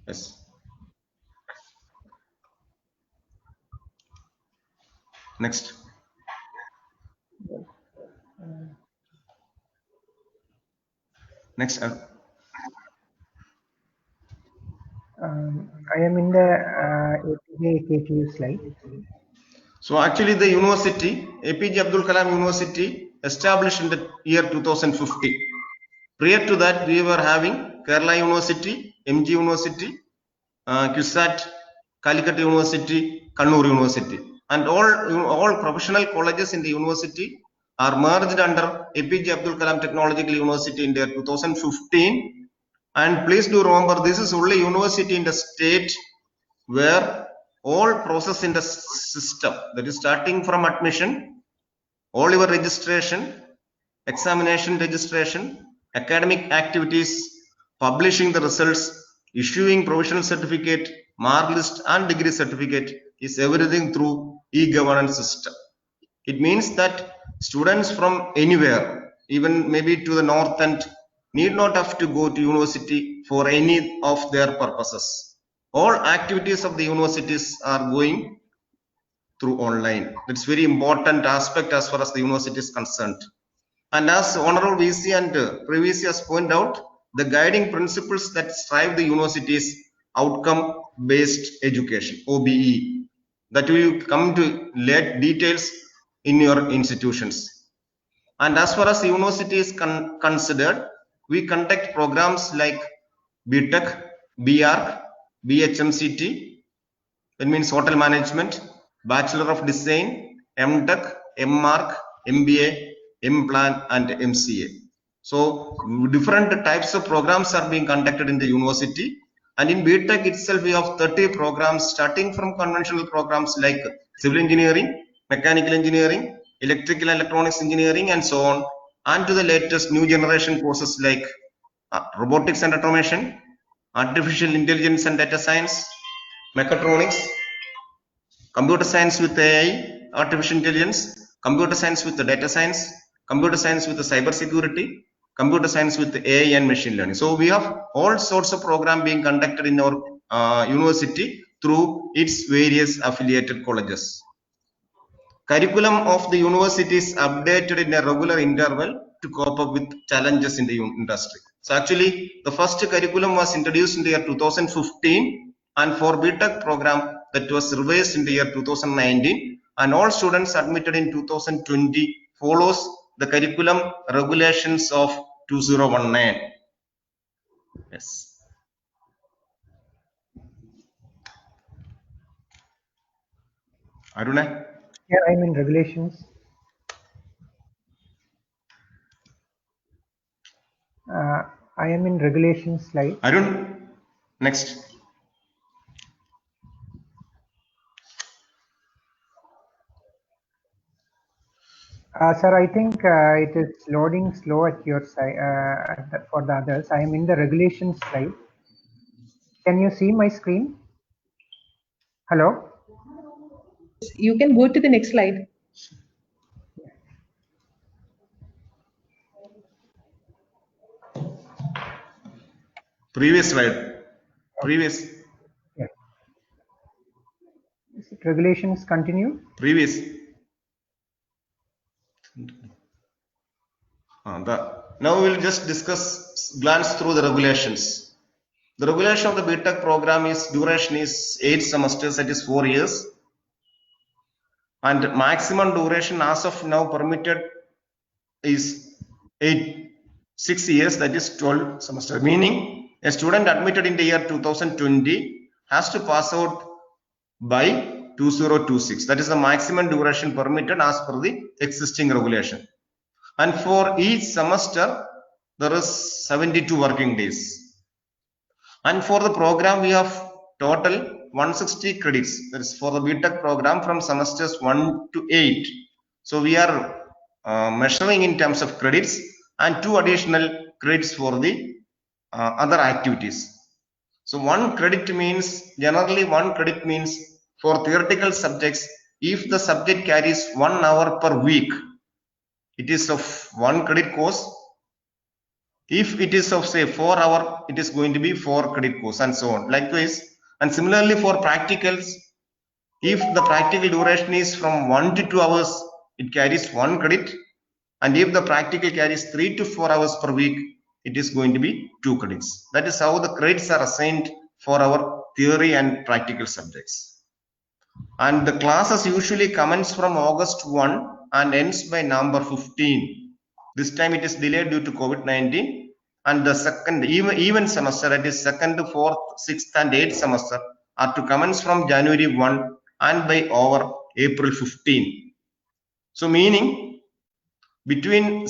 Yes. Next. Next. I am in the APJA KTU slide. So actually the university, APJ Abdul Kalam University, established in the year 2015. Prior to that, we were having Kerala University, MG University, QSAT, Calicut University, Kannur University. And all professional colleges in the university are merged under APJ Abdul Kalam Technological University in the year 2015. And please do remember, this is only university in the state where all process in the system, that is starting from admission, all your registration, examination registration, academic activities, publishing the results, issuing provisional certificate, mark list and degree certificate is everything through e-governance system. It means that students from anywhere, even maybe to the north end, need not have to go to university for any of their purposes. All activities of the universities are going through online. That's very important aspect as far as the university is concerned. And as Honorable VC and Previous has pointed out, the guiding principles that strive the university is outcome-based education, OBE. That will come to late details in your institutions. And as far as the university is considered, we conduct programs like BTech, BArch, BHMCT, that means Hotel Management, Bachelor of Design, MTech, MArch, MBA, M-Plan and MCA. So different types of programs are being conducted in the university. And in BTech itself, we have 30 programs starting from conventional programs like civil engineering, mechanical engineering, electrical and electronics engineering and so on, and to the latest new generation courses like robotics and automation, artificial intelligence and data science, mechatronics, computer science with AI, artificial intelligence, computer science with the data science, computer science with the cyber security, computer science with the AI and machine learning. So we have all sorts of program being conducted in our university through its various affiliated colleges. Curriculum of the university is updated in a regular interval to cope up with challenges in the industry. So actually, the first curriculum was introduced in the year 2015, and for BTech program that was revised in the year 2019, and all students admitted in 2020 follows the curriculum regulations of 2019. Yes. Aruna? Yeah, I'm in regulations. I am in regulations slide. Arun? Next. Sir, I think it is loading slow at your side for the others. I am in the regulations slide. Can you see my screen? Hello? You can go to the next slide. Previous slide. Previous. Yeah. Is it regulations continue? Previous. Now we will just glance through the regulations. The regulation of the BTech program duration is 8 semesters, that is 4 years. And maximum duration as of now permitted is 6 years, that is 12 semesters. Meaning a student admitted in the year 2020 has to pass out by 2026. That is the maximum duration permitted as per the existing regulation. And for each semester, there is 72 working days. And for the program, we have total 160 credits. That is for the BTech program from semesters 1 to 8. So we are measuring in terms of credits and 2 additional credits for the other activities. So generally one credit means for theoretical subjects, if the subject carries 1 hour per week, it is of 1 credit course. If it is of say 4 hour, it is going to be 4 credit course, and so on. Likewise, and similarly for practicals, if the practical duration is from 1 to 2 hours, it carries 1 credit. And if the practical carries 3 to 4 hours per week, it is going to be 2 credits. That is how the credits are assigned for our theory and practical subjects. And the classes usually commence from August 1 and ends by November 15. This time it is delayed due to COVID-19. And the second even semester, that is 2nd, 4th, 6th and 8th semester are to commence from January 1 and by over April 15. So meaning between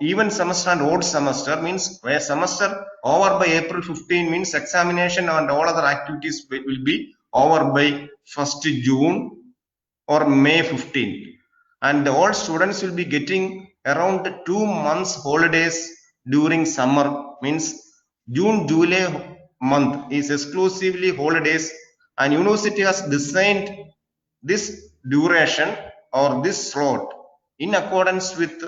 even semester and odd semester means where semester over by April 15 means examination and all other activities will be over by 1st June or May 15. And all students will be getting around 2 months holidays during summer, means June, July month is exclusively holidays, and university has designed this duration or this slot in accordance with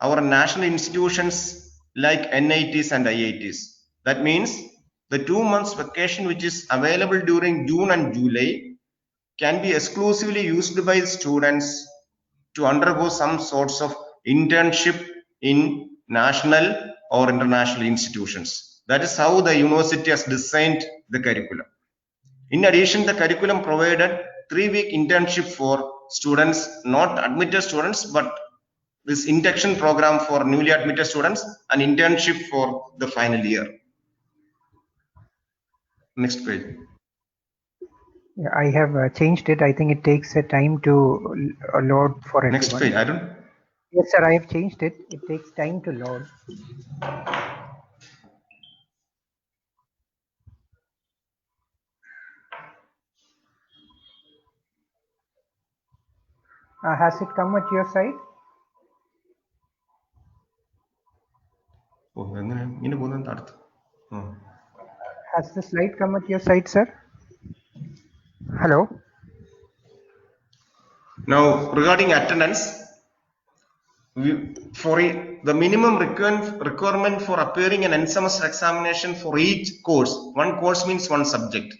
our national institutions like NITs and IITs. That means the 2 months vacation which is available during June and July can be exclusively used by students to undergo some sorts of internship in national or international institutions. That is how the university has designed the curriculum. In addition, the curriculum provided 3-week internship for students, not admitted students, but this induction program for newly admitted students, an internship for the final year. Next page. Yeah, I have changed it. I think it takes a time to load for everyone. Next page, Arun. Yes, sir, I have changed it. It takes time to load. Has it come at your side? Has the slide come at your side, sir? Hello? Now, regarding attendance, the minimum requirement for appearing an end semester examination for each course, one course means one subject.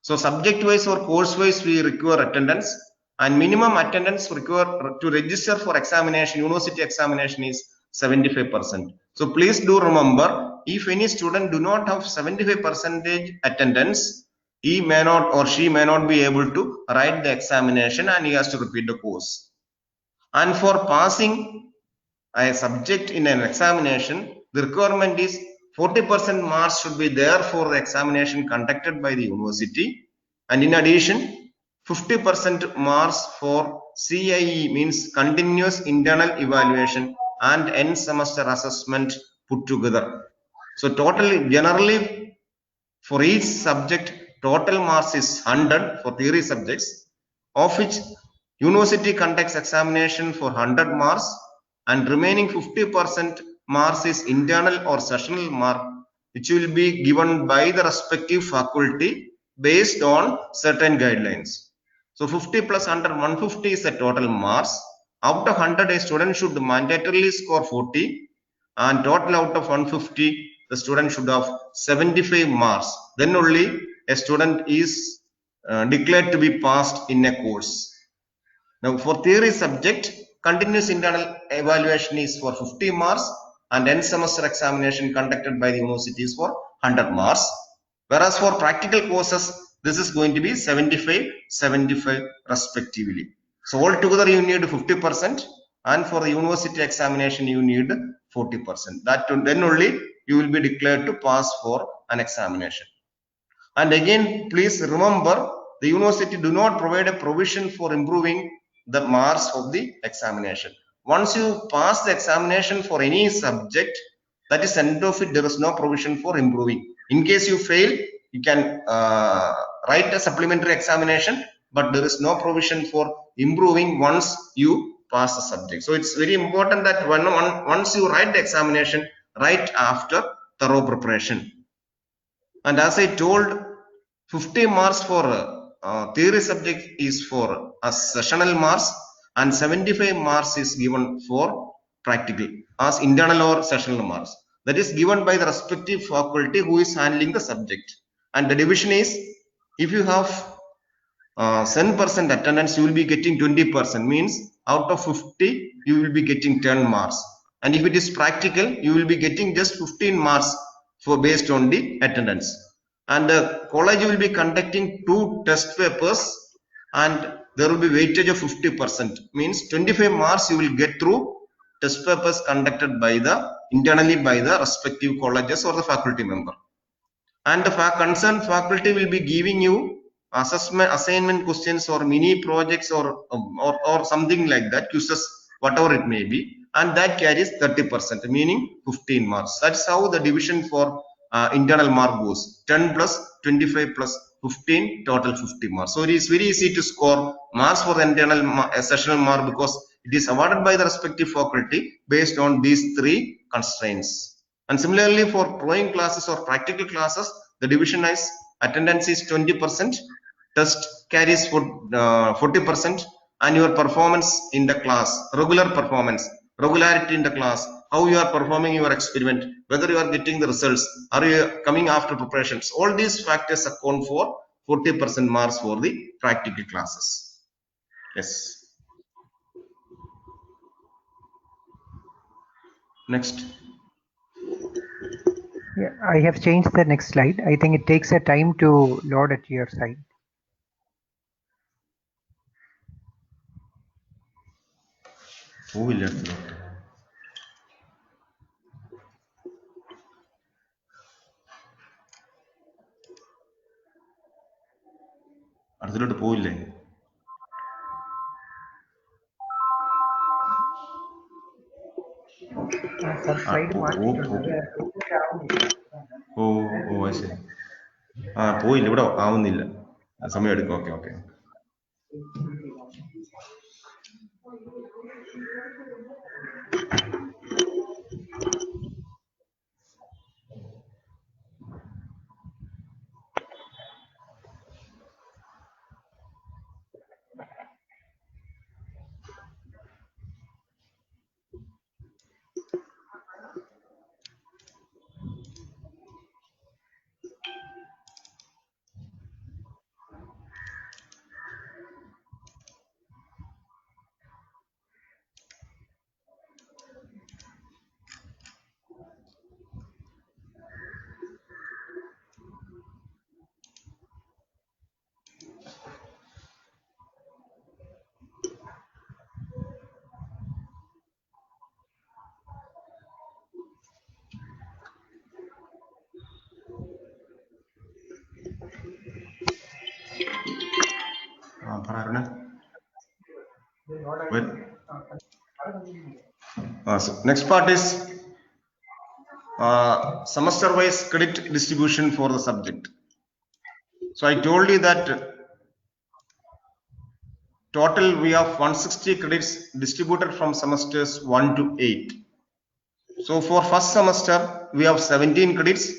So subject wise or course wise we require attendance, and minimum attendance required to register for examination, university examination, is 75%. So please do remember, if any student do not have 75% attendance, he may not or she may not be able to write the examination and he has to repeat the course. And for passing a subject in an examination, the requirement is 40% marks should be there for the examination conducted by the university, and in addition 50% marks for CIE, means continuous internal evaluation, and end semester assessment put together. So totally, generally for each subject total marks is 100 for theory subjects, of which university conducts examination for 100 marks, and remaining 50% marks is internal or sessional mark, which will be given by the respective faculty based on certain guidelines. So 50 plus 100, 150 is the total marks. Out of 100, a student should mandatorily score 40, and total out of 150, the student should have 75 marks. Then only a student is declared to be passed in a course. Now for theory subject, continuous internal evaluation is for 50 marks, and end semester examination conducted by the university is for 100 marks. Whereas for practical courses, this is going to be 75, 75 respectively. So altogether you need 50%, and for the university examination you need 40%. That then only you will be declared to pass for an examination. And again, please remember, the university do not provide a provision for improving the marks of the examination. Once you pass the examination for any subject, that is end of it, there is no provision for improving. In case you fail, you can write a supplementary examination, but there is no provision for improving once you pass the subject. So it's very important that once you write the examination, write after thorough preparation. And as I told, 50 marks for theory subject is for a sessional marks, and 75 marks is given for practical as internal or sessional marks. That is given by the respective faculty who is handling the subject. And the division is, if you have 7% attendance, you will be getting 20%, means out of 50 you will be getting 10 marks. And if it is practical, you will be getting just 15 marks for based on the attendance. And the college will be conducting 2 test papers, and there will be weightage of 50%, means 25 marks you will get through test papers conducted by the internally by the respective colleges or the faculty member. And the concerned faculty will be giving you assignment questions or mini projects or something like that, quizzes, whatever it may be, and that carries 30%, meaning 15 marks. That's how the division for internal mark goes: 10 plus 25 plus 15, total 50 marks. So it is very easy to score marks for the internal sessional mark, because it is awarded by the respective faculty based on these 3 constraints. And similarly for drawing classes or practical classes, the division is attendance is 20%, test carries for 40%, and your performance in the class, regular performance, regularity in the class, how you are performing your experiment, whether you are getting the results, are you coming after preparations, all these factors account for 40% marks for the practical classes. Yes. Next. Yeah, I have changed the next slide. I think it takes a time to load at your side. Who will let me? അടുത്തിലോട്ട് പോയില്ലേ? ഓ ശരി. പോയില്ല, ഇവിടെ ആവുന്നില്ല, സമയം എടുക്കും. Okay okay. So next part is semester wise credit distribution for the subject. So I told you that total we have 160 credits distributed from semesters 1 to 8. So for first semester we have 17 credits,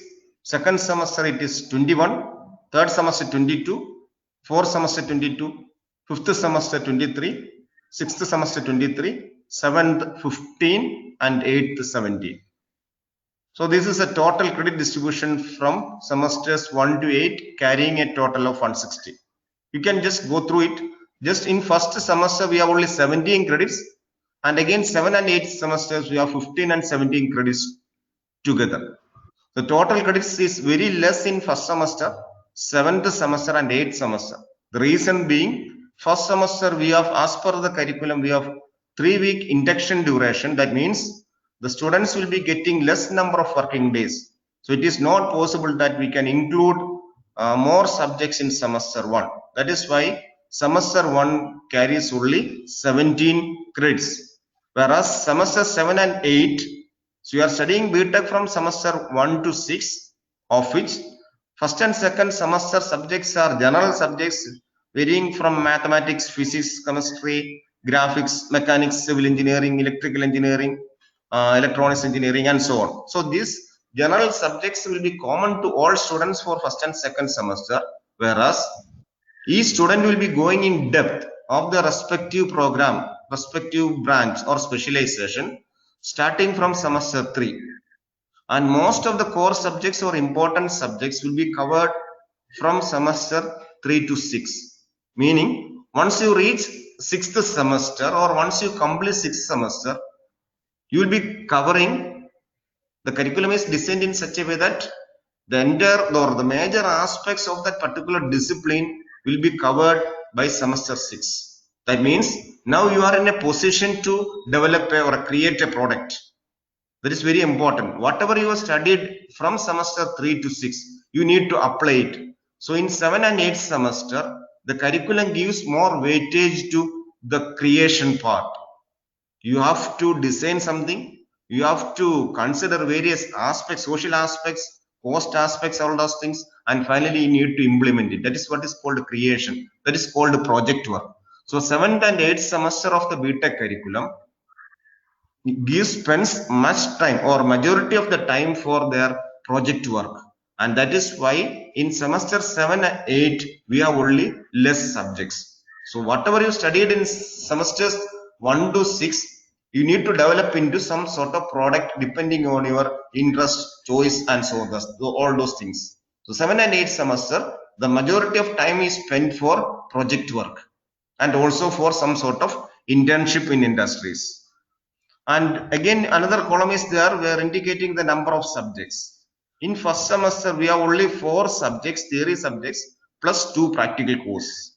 second semester it is 21, third semester 22, fourth semester 22, fifth semester 23, sixth semester 23, seventh 15 and eighth 17. So this is a total credit distribution from semesters 1 to 8 carrying a total of 160. You can just go through it. Just in first semester we have only 17 credits, and again 7 and 8 semesters we have 15 and 17 credits together. The total credits is very less in first semester, 7th semester and 8th semester. The reason being, first semester we have, as per the curriculum, we have 3-week induction duration. That means the students will be getting less number of working days. So it is not possible that we can include more subjects in semester 1. That is why semester 1 carries only 17 credits, whereas semester 7 and 8, so you are studying BTech from semester 1 to 6, of which first and second semester subjects are general subjects varying from mathematics, physics, chemistry, graphics, mechanics, civil engineering, electrical engineering, electronics engineering, and so on. So these general subjects will be common to all students for first and second semester, whereas each student will be going in depth of the respective program, respective branch or specialization starting from semester 3. And most of the core subjects or important subjects will be covered from semester 3 to 6. Meaning, once you reach 6th semester or once you complete 6th semester, you will be covering, the curriculum is designed in such a way that the entire or the major aspects of that particular discipline will be covered by semester 6. That means now you are in a position to develop or create a product. That is very important. Whatever you have studied from semester 3 to 6, you need to apply it. So in 7 and 8 semester, the curriculum gives more weightage to the creation part. You have to design something. You have to consider various aspects, social aspects, cost aspects, all those things, and finally you need to implement it. That is what is called creation. That is called project work. So 7th and 8th semester of the BTech curriculum spends much time or majority of the time for their project work, and that is why in semester 7 and 8 we have only less subjects. So whatever you studied in semesters 1 to 6, you need to develop into some sort of product depending on your interest, choice, and so on, all those things. So 7 and 8 semester, the majority of time is spent for project work and also for some sort of internship in industries. And again, another column is there, we are indicating the number of subjects. In first semester, we have only 4 subjects, theory subjects, plus 2 practical courses.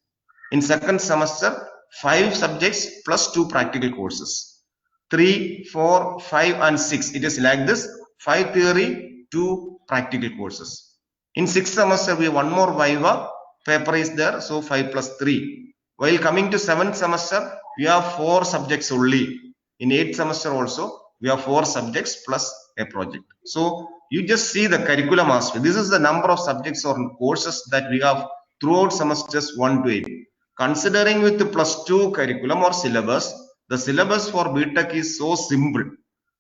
In second semester, 5 subjects plus 2 practical courses. 3, 4, 5, and 6. It is like this: 5 theory, 2 practical courses. In sixth semester, we have 1 more Viva paper is there, so 5 plus 3. While coming to 7th semester, we have 4 subjects only. In 8th semester also, we have 4 subjects plus a project. So you just see the curriculum aspect. This is the number of subjects or courses that we have throughout semesters 1 to 8. Considering with the plus 2 curriculum or syllabus, the syllabus for BTech is so simple.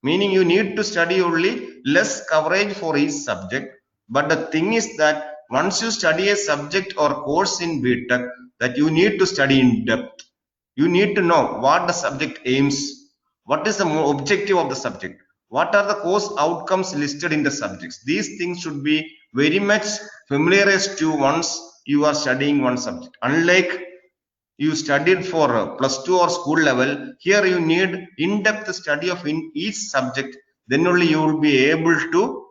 Meaning you need to study only less coverage for each subject. But the thing is that once you study a subject or course in BTech, that you need to study in depth. You need to know what the subject aims, what is the objective of the subject, what are the course outcomes listed in the subjects. These things should be very much familiarized to once you are studying one subject. Unlike you studied for plus 2 or school level, here you need in-depth study of each subject. Then only you will be able to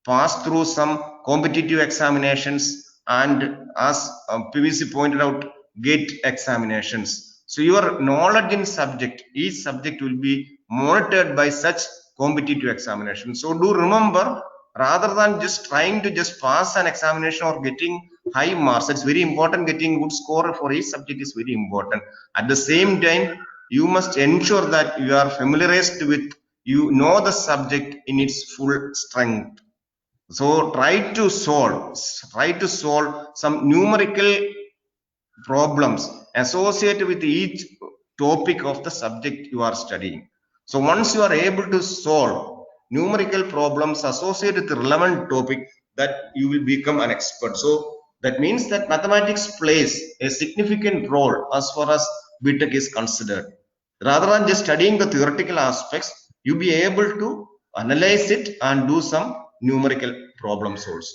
pass through some competitive examinations and, as PVC pointed out, GATE examinations. So your knowledge in subject, each subject will be monitored by such competitive examinations. So do remember, rather than just trying to just pass an examination or getting high marks. It's very important. Getting good score for each subject is very important. At the same time, you must ensure that you are familiarized with, you know the subject in its full strength. So try to solve some numerical problems associated with each topic of the subject you are studying. So once you are able to solve numerical problems associated with the relevant topic, that you will become an expert. So that means that mathematics plays a significant role as far as BTech is considered. Rather than just studying the theoretical aspects, you be able to analyze it and do some numerical problems also.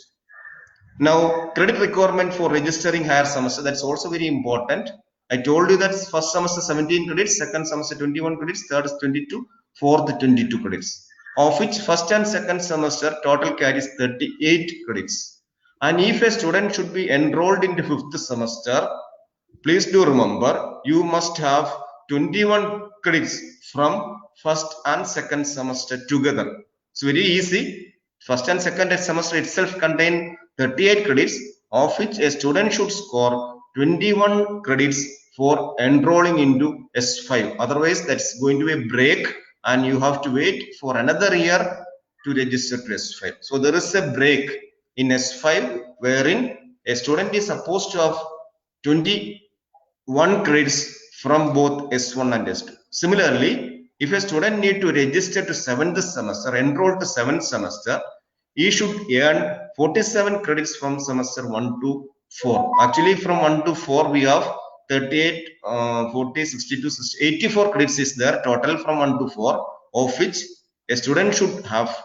Now, credit requirement for registering higher semester, that's also very important. I told you that first semester 17 credits, second semester 21 credits, third is 22, fourth 22 credits, of which first and second semester total carries 38 credits. And if a student should be enrolled in the fifth semester, please do remember, you must have 21 credits from first and second semester together. It's very easy. First and second semester itself contain 38 credits, of which a student should score 21 credits for enrolling into S5. Otherwise, that's going to be a break and you have to wait for another year to register to S5. So there is a break in S5 wherein a student is supposed to have 21 credits from both S1 and S2. Similarly, if a student need to register to 7th semester, enroll to 7th semester, he should earn 47 credits from semester 1 to 4. Actually, from 1 to 4, we have 38, 40, 62, 60, 84 credits is there total from 1 to 4, of which a student should have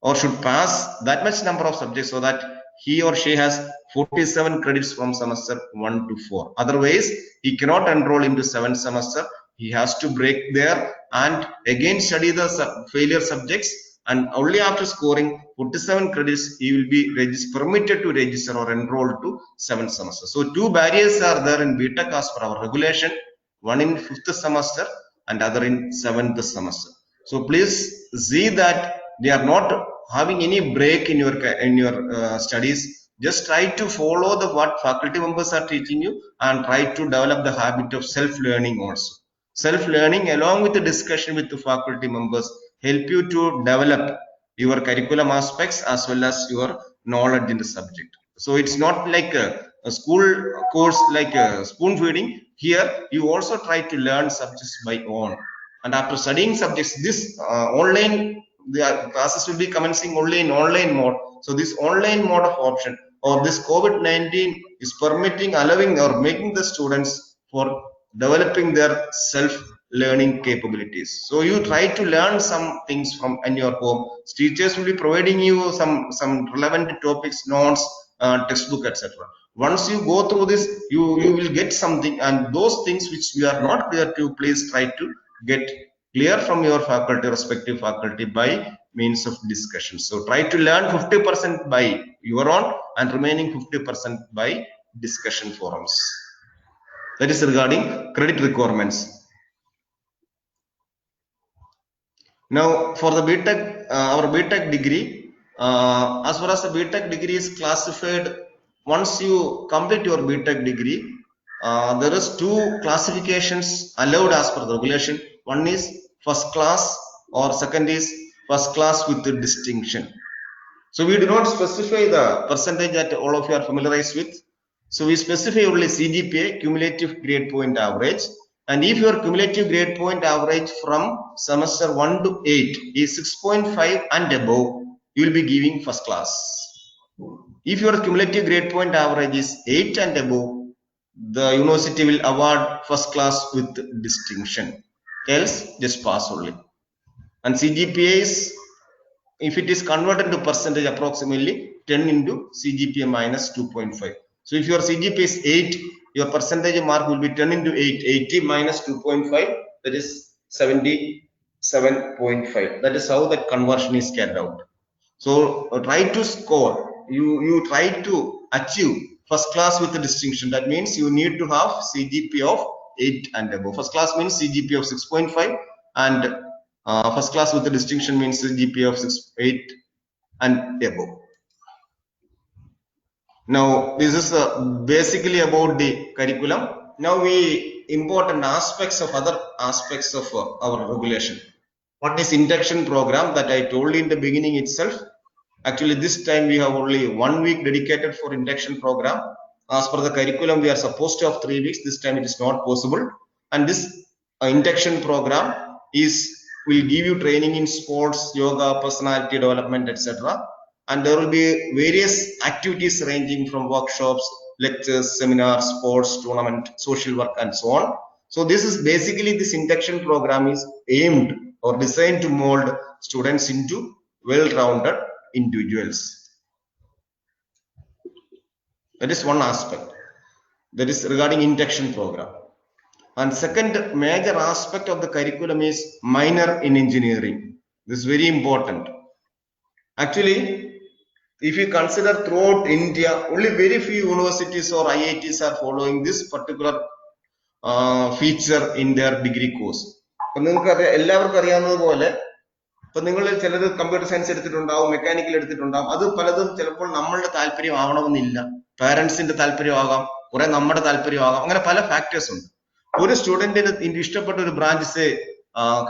or should pass that much number of subjects so that he or she has 47 credits from semester 1 to 4. Otherwise, he cannot enroll into 7th semester. He has to break there and again study the failure subjects, and only after scoring 47 credits, he will be permitted to register or enroll to 7th semester. So two barriers are there in BTech as per our regulation, one in 5th semester and other in 7th semester. So please see that they are not having any break in your studies. Just try to follow what faculty members are teaching you and try to develop the habit of self-learning also. Self-learning along with the discussion with the faculty members help you to develop your curriculum aspects as well as your knowledge in the subject. So it's not like a school course like spoon feeding. Here you also try to learn subjects by own, and after studying subjects, this online the classes will be commencing only in online mode. So this online mode of option or this COVID-19 is allowing or making the students for developing their self-learning capabilities. So you try to learn some things from in your home. Teachers will be providing you some relevant topics, notes, textbook, etc. Once you go through this, you will get something, and those things which you are not clear to, please try to get clear from your faculty, respective faculty, by means of discussion. So try to learn 50% by your own and remaining 50% by discussion forums. That is regarding credit requirements. Now for the BTech, our BTech degree, as far as the BTech degree is classified, once you complete your BTech degree, there is two classifications allowed as per the regulation. One is first class, or second is first class with the distinction. So we do not specify the percentage that all of you are familiarized with. So we specify only CGPA, cumulative grade point average. And if your cumulative grade point average from semester 1 to 8 is 6.5 and above, you will be giving first class. If your cumulative grade point average is 8 and above, the university will award first class with distinction. Else, just pass only. And CGPA is, if it is converted to percentage, approximately 10 into CGPA minus 2.5. So if your CGPA is 8, your percentage mark will be 10 into 8. 80 minus 2.5, that is 77.5. That is how that conversion is carried out. So try to score. You try to achieve first class with a distinction. That means you need to have CGPA of 8 and above. First class means CGPA of 6.5, and first class with a distinction means CGPA of 8 and above. Now, this is basically about the curriculum. Now, we important aspects of other aspects of our regulation. What is induction program that I told in the beginning itself? Actually, this time we have only 1 week dedicated for induction program. As per the curriculum, we are supposed to have 3 weeks. This time it is not possible. And this induction program will give you training in sports, yoga, personality development, etc. And there will be various activities ranging from workshops, lectures, seminars, sports, tournament, social work, and so on. So this is basically, this induction program is aimed or designed to mold students into well-rounded individuals. That is one aspect. That is regarding induction program. And second major aspect of the curriculum is minor in engineering. This is very important. Actually, if you consider throughout India, only very few universities or IITs are following this particular feature in their degree course. ഇപ്പൊ നിങ്ങൾ ചിലർ computer science എടുത്തിട്ടുണ്ടാവും, mechanical എടുത്തിട്ടുണ്ടാവും. അത് പലതും ചിലപ്പോൾ നമ്മളുടെ താല്പര്യം ആവണമെന്നില്ല, പാരന്റ്സിന്റെ താല്പര്യമാകാം, കുറെ നമ്മുടെ താല്പര്യമാകാം, അങ്ങനെ പല ഫാക്ടേഴ്സ് ഉണ്ട്. ഒരു സ്റ്റുഡന്റിന് ഇഷ്ടപ്പെട്ട ഒരു branch say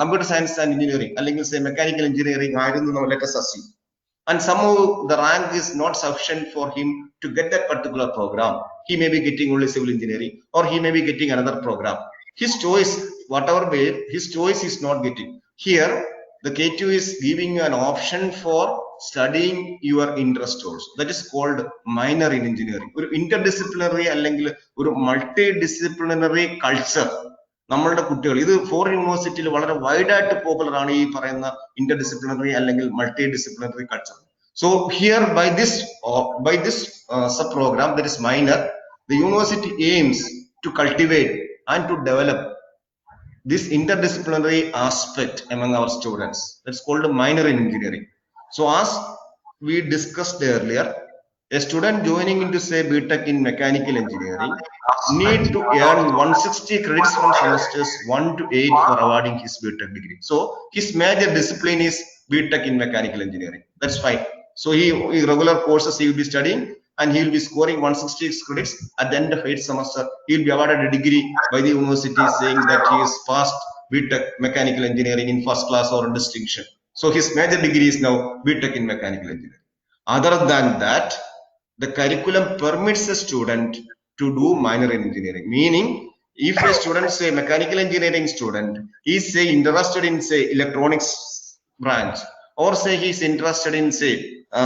computer science and engineering അല്ലെങ്കിൽ സേ മെക്കാനിക്കൽ എഞ്ചിനീയറിംഗ് ആയിരുന്നു, let us assume, and somehow the rank is not sufficient for him to get that particular program. He may be getting only civil engineering, or he may be getting another program. His choice, whatever way, his choice is not getting. Here the KTU is giving you an option for studying your interest also. That is called minor in engineering. ഒരു interdisciplinary അല്ലെങ്കിൽ ഒരു multidisciplinary culture നമ്മളുടെ കുട്ടികൾ, ഇത് foreign യൂണിവേഴ്സിറ്റിയിൽ വളരെ wide ആയിട്ട് popular ആണ് ഈ പറയുന്ന ഇന്റർഡിസിപ്ലിനറി അല്ലെങ്കിൽ multidisciplinary culture. So here by this sub program, that is minor, the university aims to cultivate and to develop this interdisciplinary aspect among our students. That's called a minor in engineering. So as we discussed earlier, a student joining into say BTech in mechanical engineering need to earn 160 credits from semesters 1 to 8 for awarding his BTech degree. So his major discipline is BTech in mechanical engineering. That's fine. So he regular courses he will be studying, and he will be scoring 160 credits. At the end of 8th semester, he will be awarded a degree by the university saying that he has passed BTech mechanical engineering in first class or distinction. So his major degree is now BTech in mechanical engineering. Other than that, the curriculum permits a student to do minor in engineering. Meaning, if a student, say mechanical engineering student, is say interested in say electronics branch, or say he is interested in say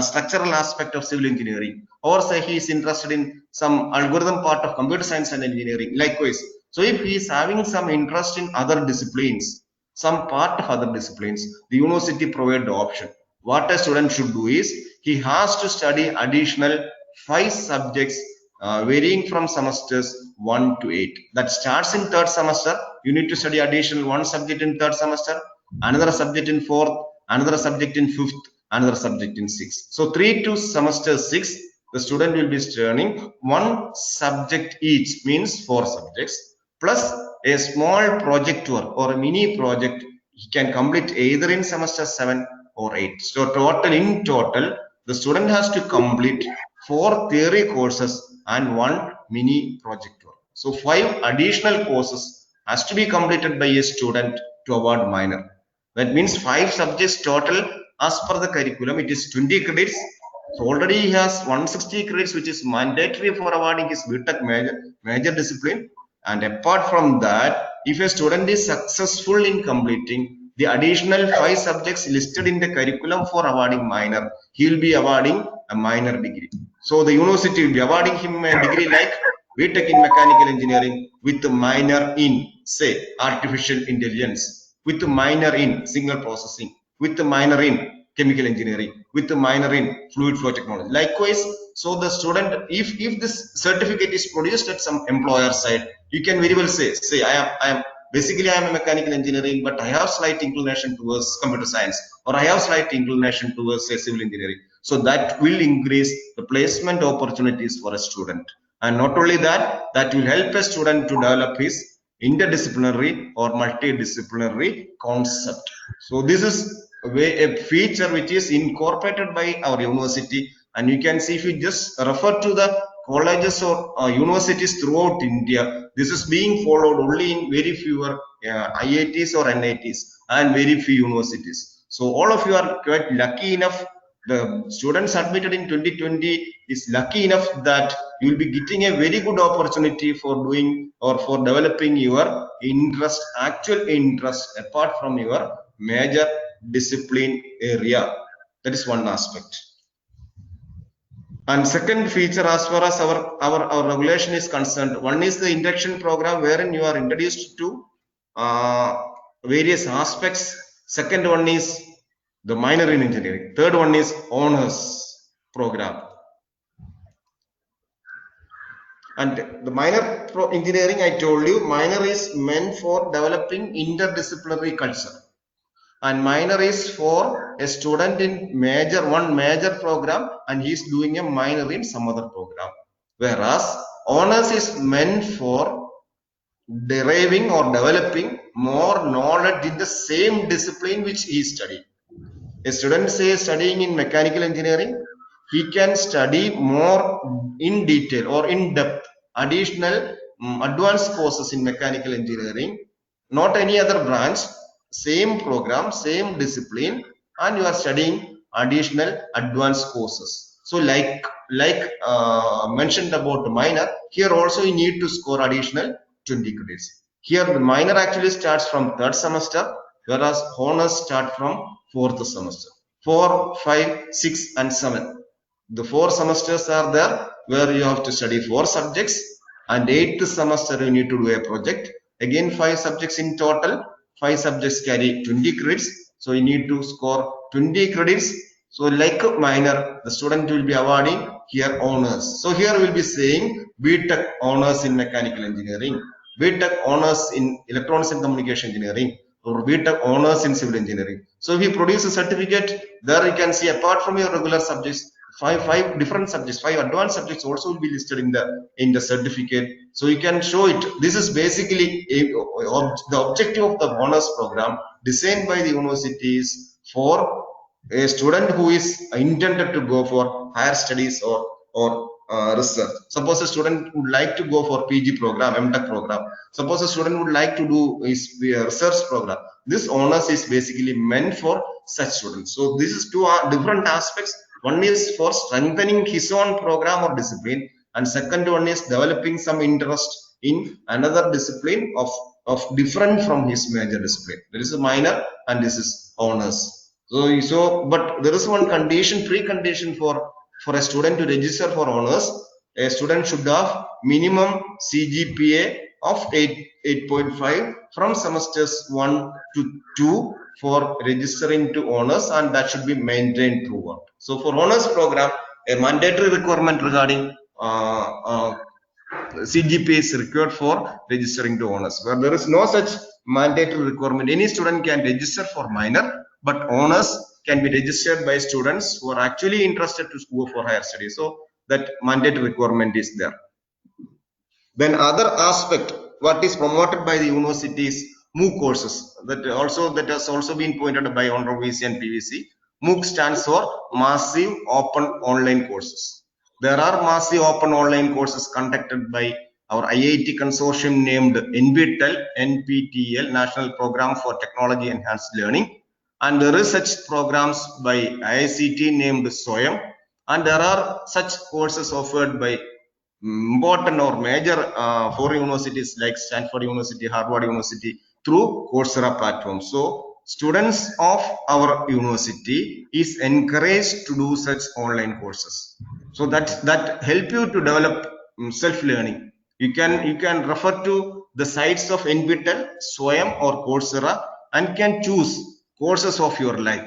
structural aspect of civil engineering, or say he is interested in some algorithm part of computer science and engineering, likewise. So if he is having some interest in other disciplines, some part of other disciplines, the university provide the option. What a student should do is, he has to study additional 5 subjects varying from semesters 1 to 8. That starts in 3rd semester. You need to study additional 1 subject in 3rd semester, another subject in 4th, another subject in 5th, another subject in 6th. So 3 to semester 6, the student will be learning 1 subject each, means 4 subjects, plus a small project work or a mini project he can complete either in semester 7 or 8. So in total, the student has to complete 4 theory courses and 1 mini project work. So 5 additional courses has to be completed by a student to award minor. That means 5 subjects total. As per the curriculum, it is 20 credits. So already he has 160 credits, which is mandatory for awarding his BTech major discipline. And apart from that, if a student is successful in completing the additional 5 subjects listed in the curriculum for awarding minor, he will be awarding a minor degree. So the university will be awarding him a degree like BTech in mechanical engineering with a minor in say artificial intelligence, with a minor in signal processing, with a minor in chemical engineering, with a minor in fluid flow technology. Likewise, so the student, if this certificate is produced at some employer side, you can very well say I am basically I am a mechanical engineering, but I have slight inclination towards computer science, or I have slight inclination towards say civil engineering. So that will increase the placement opportunities for a student. And not only that, that will help a student to develop his interdisciplinary or multidisciplinary concept. So this is a feature which is incorporated by our university. And you can see, if you just refer to the colleges or universities throughout India, this is being followed only in very fewer IITs or NITs and very few universities. So all of you are quite lucky enough. The students admitted in 2020 is lucky enough that you will be getting a very good opportunity for doing or for developing your interest, actual interest, apart from your major discipline area. That is one aspect. And second feature, as far as our regulation is concerned, one is the induction program, wherein you are introduced to various aspects. Second one is the minor in engineering. Third one is honors program. And the minor engineering, I told you, minor is meant for developing interdisciplinary culture. And minor is for a student in one major program, and he is doing a minor in some other program. Whereas honors is meant for deriving or developing more knowledge in the same discipline which he is studying. A student says studying in mechanical engineering, he can study more in detail or in depth additional advanced courses in mechanical engineering, not any other branch, same program, same discipline, and you are studying additional advanced courses. So like mentioned about the minor, here also you need to score additional 20 credits. Here the minor actually starts from third semester, whereas honors start from fourth semester. 4, 5, 6 and 7. The 4 semesters are there where you have to study 4 subjects, and 8th semester you need to do a project. Again 5 subjects in total. 5 subjects carry 20 credits. So you need to score 20 credits. So like minor, the student will be awarding here honors. So here we will be saying BTech honors in mechanical engineering, BTech honors in electronics and communication engineering, or BTech honors in civil engineering. So if you produce a certificate, there you can see, apart from your regular subjects, five different subjects, 5 advanced subjects also will be listed in the certificate. So you can show it. This is basically the objective of the honors program designed by the universities for a student who is intended to go for higher studies or research. Suppose a student would like to go for PG program, MTech program. Suppose a student would like to do his research program. This honors is basically meant for such students. So this is 2 different aspects. One is for strengthening his own program or discipline, and second one is developing some interest in another discipline of different from his major discipline. There is a minor and this is honors. But there is one condition, precondition for a student to register for honors. A student should have minimum CGPA of 8.5 from semesters 1 to 2 for registering to honors, and that should be maintained throughout. So for honors program, a mandatory requirement regarding CGPA is required for registering to honors. Where there is no such mandatory requirement, any student can register for minor, but honors can be registered by students who are actually interested to go for higher studies. So that mandatory requirement is there. Then other aspect, what is promoted by the universities, MOOC courses. That has also been pointed out by Honorable VC and PVC. MOOC stands for Massive Open Online Courses. There are massive open online courses conducted by our IIT consortium named NPTEL, National Program for Technology Enhanced Learning. And there is such programs by IICT named SWAYAM. And there are such courses offered by important or major foreign universities like Stanford University, Harvard University through Coursera platform. So students of our university is encouraged to do such online courses. So that help you to develop self-learning. You can refer to the sites of NPTEL, SWAYAM or Coursera and can choose courses of your like.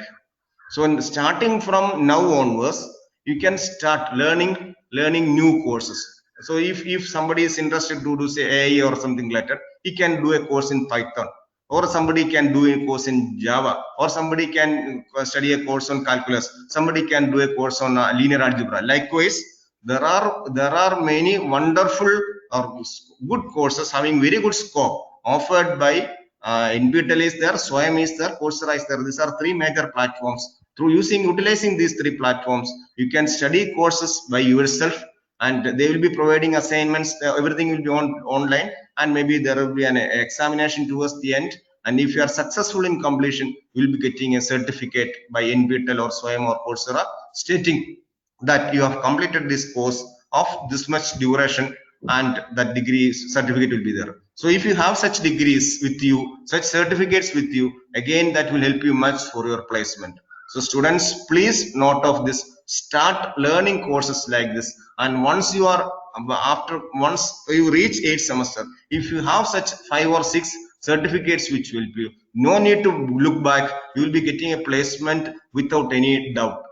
So starting from now onwards, you can start learning new courses. So if somebody is interested to do say AI or something like that, he can do a course in Python, or somebody can do a course in Java, or somebody can study a course on calculus, somebody can do a course on linear algebra. Likewise, there are many wonderful or good courses having very good scope offered by NPTEL is there, SWAYAM is there, Coursera is there. These are three major platforms. Through utilizing these three platforms, you can study courses by yourself, and they will be providing assignments. Everything will be online, and maybe there will be an examination towards the end. And if you are successful in completion, you will be getting a certificate by NPTEL or SWAYAM or Coursera stating that you have completed this course of this much duration, and that degree certificate will be there. So if you have such degrees with you, such certificates with you, again that will help you much for your placement. So students, please note of this, start learning courses like this, and once you reach 8th semester, if you have such 5 or 6 certificates which will be, no need to look back, you will be getting a placement without any doubt.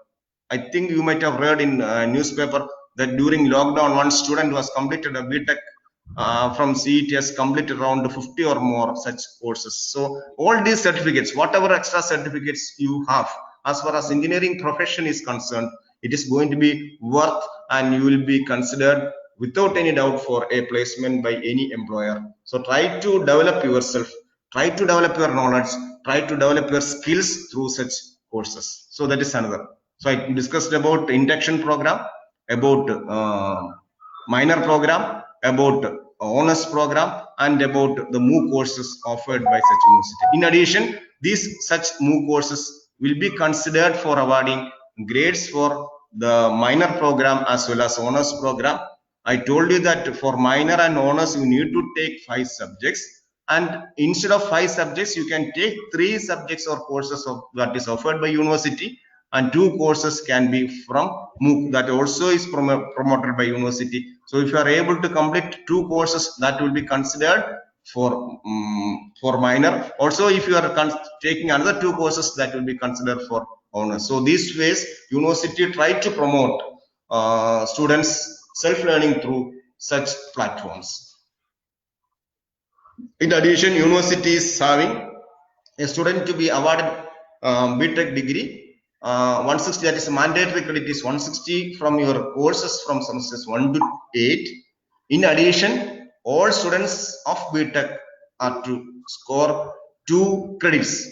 I think you might have read in newspaper that during lockdown, one student who has completed a BTech from CET has completed around 50 or more such courses. So all these certificates, whatever extra certificates you have, as far as engineering profession is concerned, it is going to be worth, and you will be considered without any doubt for a placement by any employer. So try to develop yourself, try to develop your knowledge, try to develop your skills through such courses. So that is another. So I discussed about induction program, about minor program, about honors program, and about the MOOC courses offered by such university. In addition, these such MOOC courses will be considered for awarding grades for the minor program as well as honors program. I told you that for minor and honors, you need to take 5 subjects. And instead of 5 subjects, you can take 3 subjects or courses that is offered by university, and 2 courses can be from MOOC that also is promoted by university. So if you are able to complete 2 courses, that will be considered for minor. Also, if you are taking another 2 courses, that will be considered for honors. So these ways, university try to promote students self-learning through such platforms. In addition, university is having a student to be awarded BTech degree 160, that is mandatory credit is 160 from your courses from semesters 1 to 8. In addition, all students of BTech are to score 2 credits.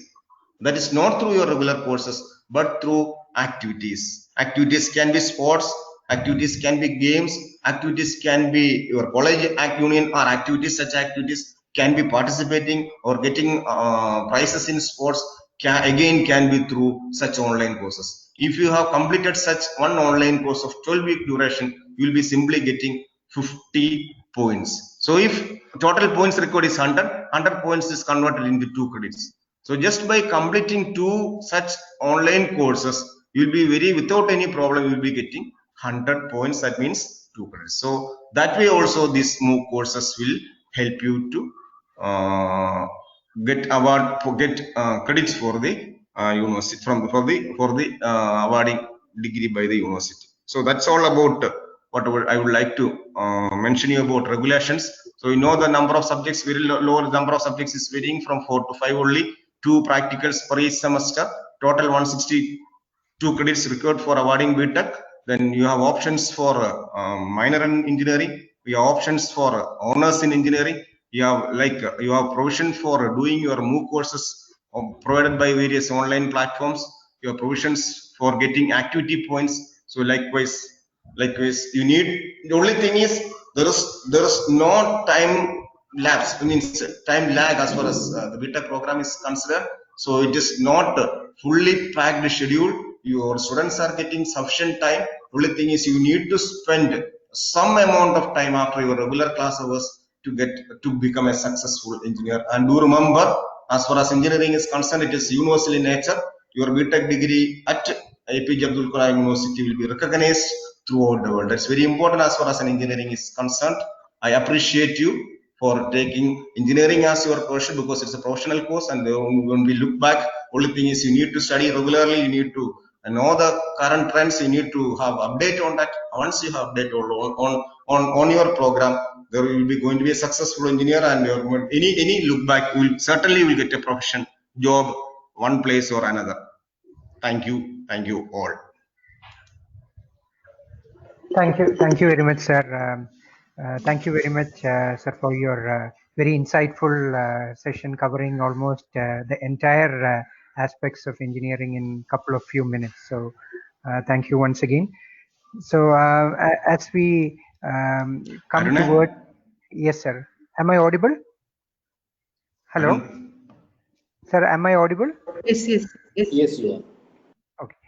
That is not through your regular courses, but through activities. Activities can be sports, activities can be games, activities can be your college union or activities. Such activities can be participating or getting prizes in sports, can be through such online courses. If you have completed such one online course of 12-week duration, you will be simply getting 50 points. So if total points required is 100 points is converted into 2 credits. So just by completing 2 such online courses, you will be without any problem, you will be getting 100 points. That means 2 credits. So that way also these MOOC courses will help you to get credits for the university for the awarding degree by the university. So that's all about what I would like to mention you about regulations. So you know the number of subjects, very lower number of subjects is varying from 4 to 5 only. 2 practicals per each semester. Total 162 credits required for awarding BTech. Then you have options for minor in engineering. You have options for honors in engineering. You have provision for doing your MOOC courses provided by various online platforms. You have provisions for getting activity points. So likewise you need, the only thing is there is no time lapse, means time lag as far as the BTech program is concerned. So it is not fully packed schedule. Your students are getting sufficient time. Only thing is you need to spend some amount of time after your regular class hours to become a successful engineer. And do remember, as far as engineering is concerned, it is universal in nature. Your BTech degree at APJA Abdul University will be recognized throughout the world. That's very important as far as an engineering is concerned. I appreciate you for taking engineering as your portion, because it's a professional course, and when we look back, only thing is you need to study regularly, you need to know the current trends, you need to have update on that. Once you have update on your program, there will be going to be a successful engineer, and any look back, you will certainly get a profession job one place or another. Thank you all. Thank you very much, sir. Thank you very much, sir, for your very insightful session covering almost the entire aspects of engineering in a couple of few minutes. So thank you once again. So as we come Aruna? toward, yes, sir. Am I audible? Hello, Arun? sir. Am I audible? Yes, yes, yes. Yes, you are. Okay.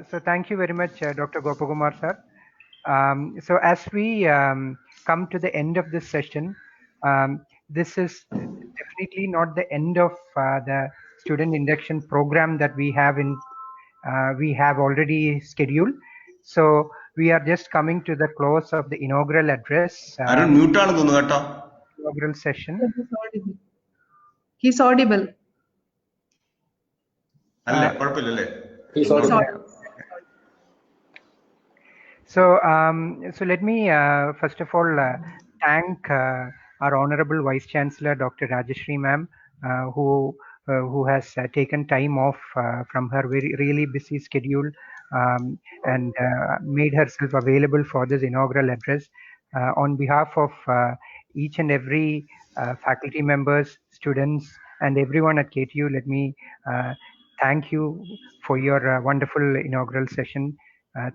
So thank you very much, Dr. Gopakumar, sir. So as we come to the end of this session, this is definitely not the end of the student induction program that we have already scheduled. So we are just coming to the close of the inaugural address, Arun mute ആണ് തോന്നുന്നു കേട്ടോ. inaugural session. He's audible. He's audible. അല്ലേ കുഴപ്പമില്ലല്ലേ? He's He's audible. audible. So, so let me first of all thank our Honorable Vice Chancellor, Dr. Rajasree ma'am, who has taken time off from her really busy schedule and made herself available for this inaugural address. On behalf of each and every faculty members, students, and everyone at KTU, let me thank you for your wonderful inaugural session.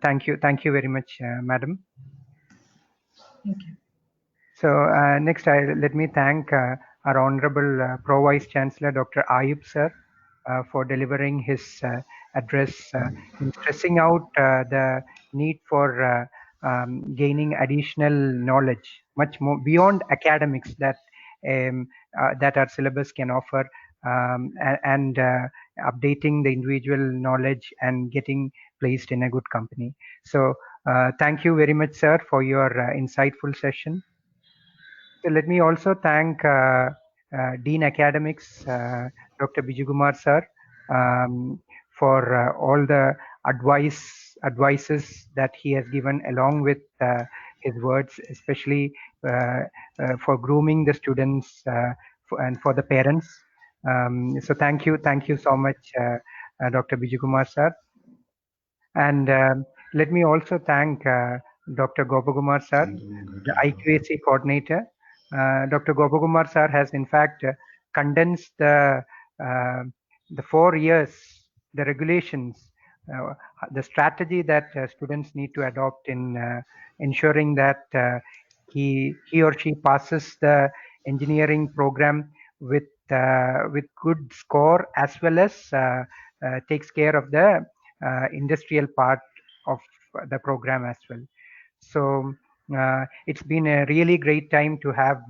Thank you very much, madam. Thank you. So next, let me thank our Honorable Pro Vice Chancellor, Dr.Ayoob sir, for delivering his address, in stressing out the need for gaining additional knowledge, much more beyond academics that our syllabus can offer, and updating the individual knowledge and getting placed in a good company. So thank you very much, sir, for your insightful session. So let me also thank Dean Academics, Dr. Bijukumar sir, for all the advices that he has given along with his words, especially for grooming the students and for the parents. So thank you so much, Dr. Bijukumar sir. And let me also thank Dr. Gopakumar sir, the IQAC coordinator. Dr. Gopakumar sir has in fact condensed the 4 years, the regulations, the strategy that students need to adopt in ensuring that he or she passes the engineering program with good score, as well as takes care of the industrial part of the program as well. So it's been a really great time to have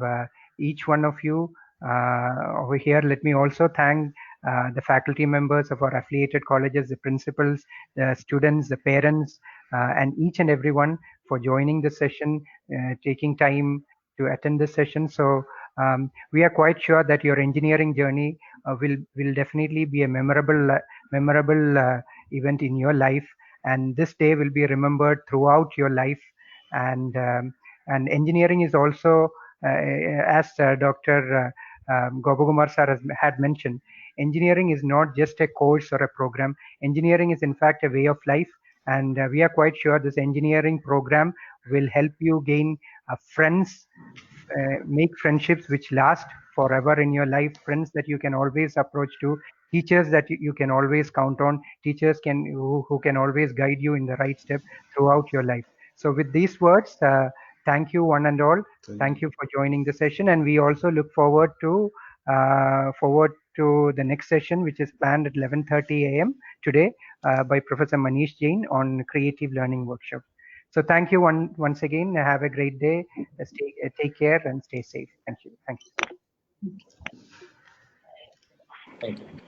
each one of you over here. Let me also thank the faculty members of our affiliated colleges, the principals, the students, the parents, and each and everyone for joining the session, taking time to attend this session. So we are quite sure that your engineering journey will definitely be a memorable event in your life, and this day will be remembered throughout your life. And engineering is also, as Dr. Gopakumar sir had mentioned, engineering is not just a course or a program. Engineering is in fact a way of life, and we are quite sure this engineering program will help you gain friends, make friendships which last forever in your life, friends that you can always approach to, teachers that you can always count on, teachers who can always guide you in the right step throughout your life. So with these words, thank you one and all. Thank you for joining the session, and we also look forward to the next session, which is planned at 11:30 a.m. today by Professor Manish Jain on creative learning workshop. So thank you once again. Have a great day. Take care and stay safe. Thank you. Thank you. Thank you.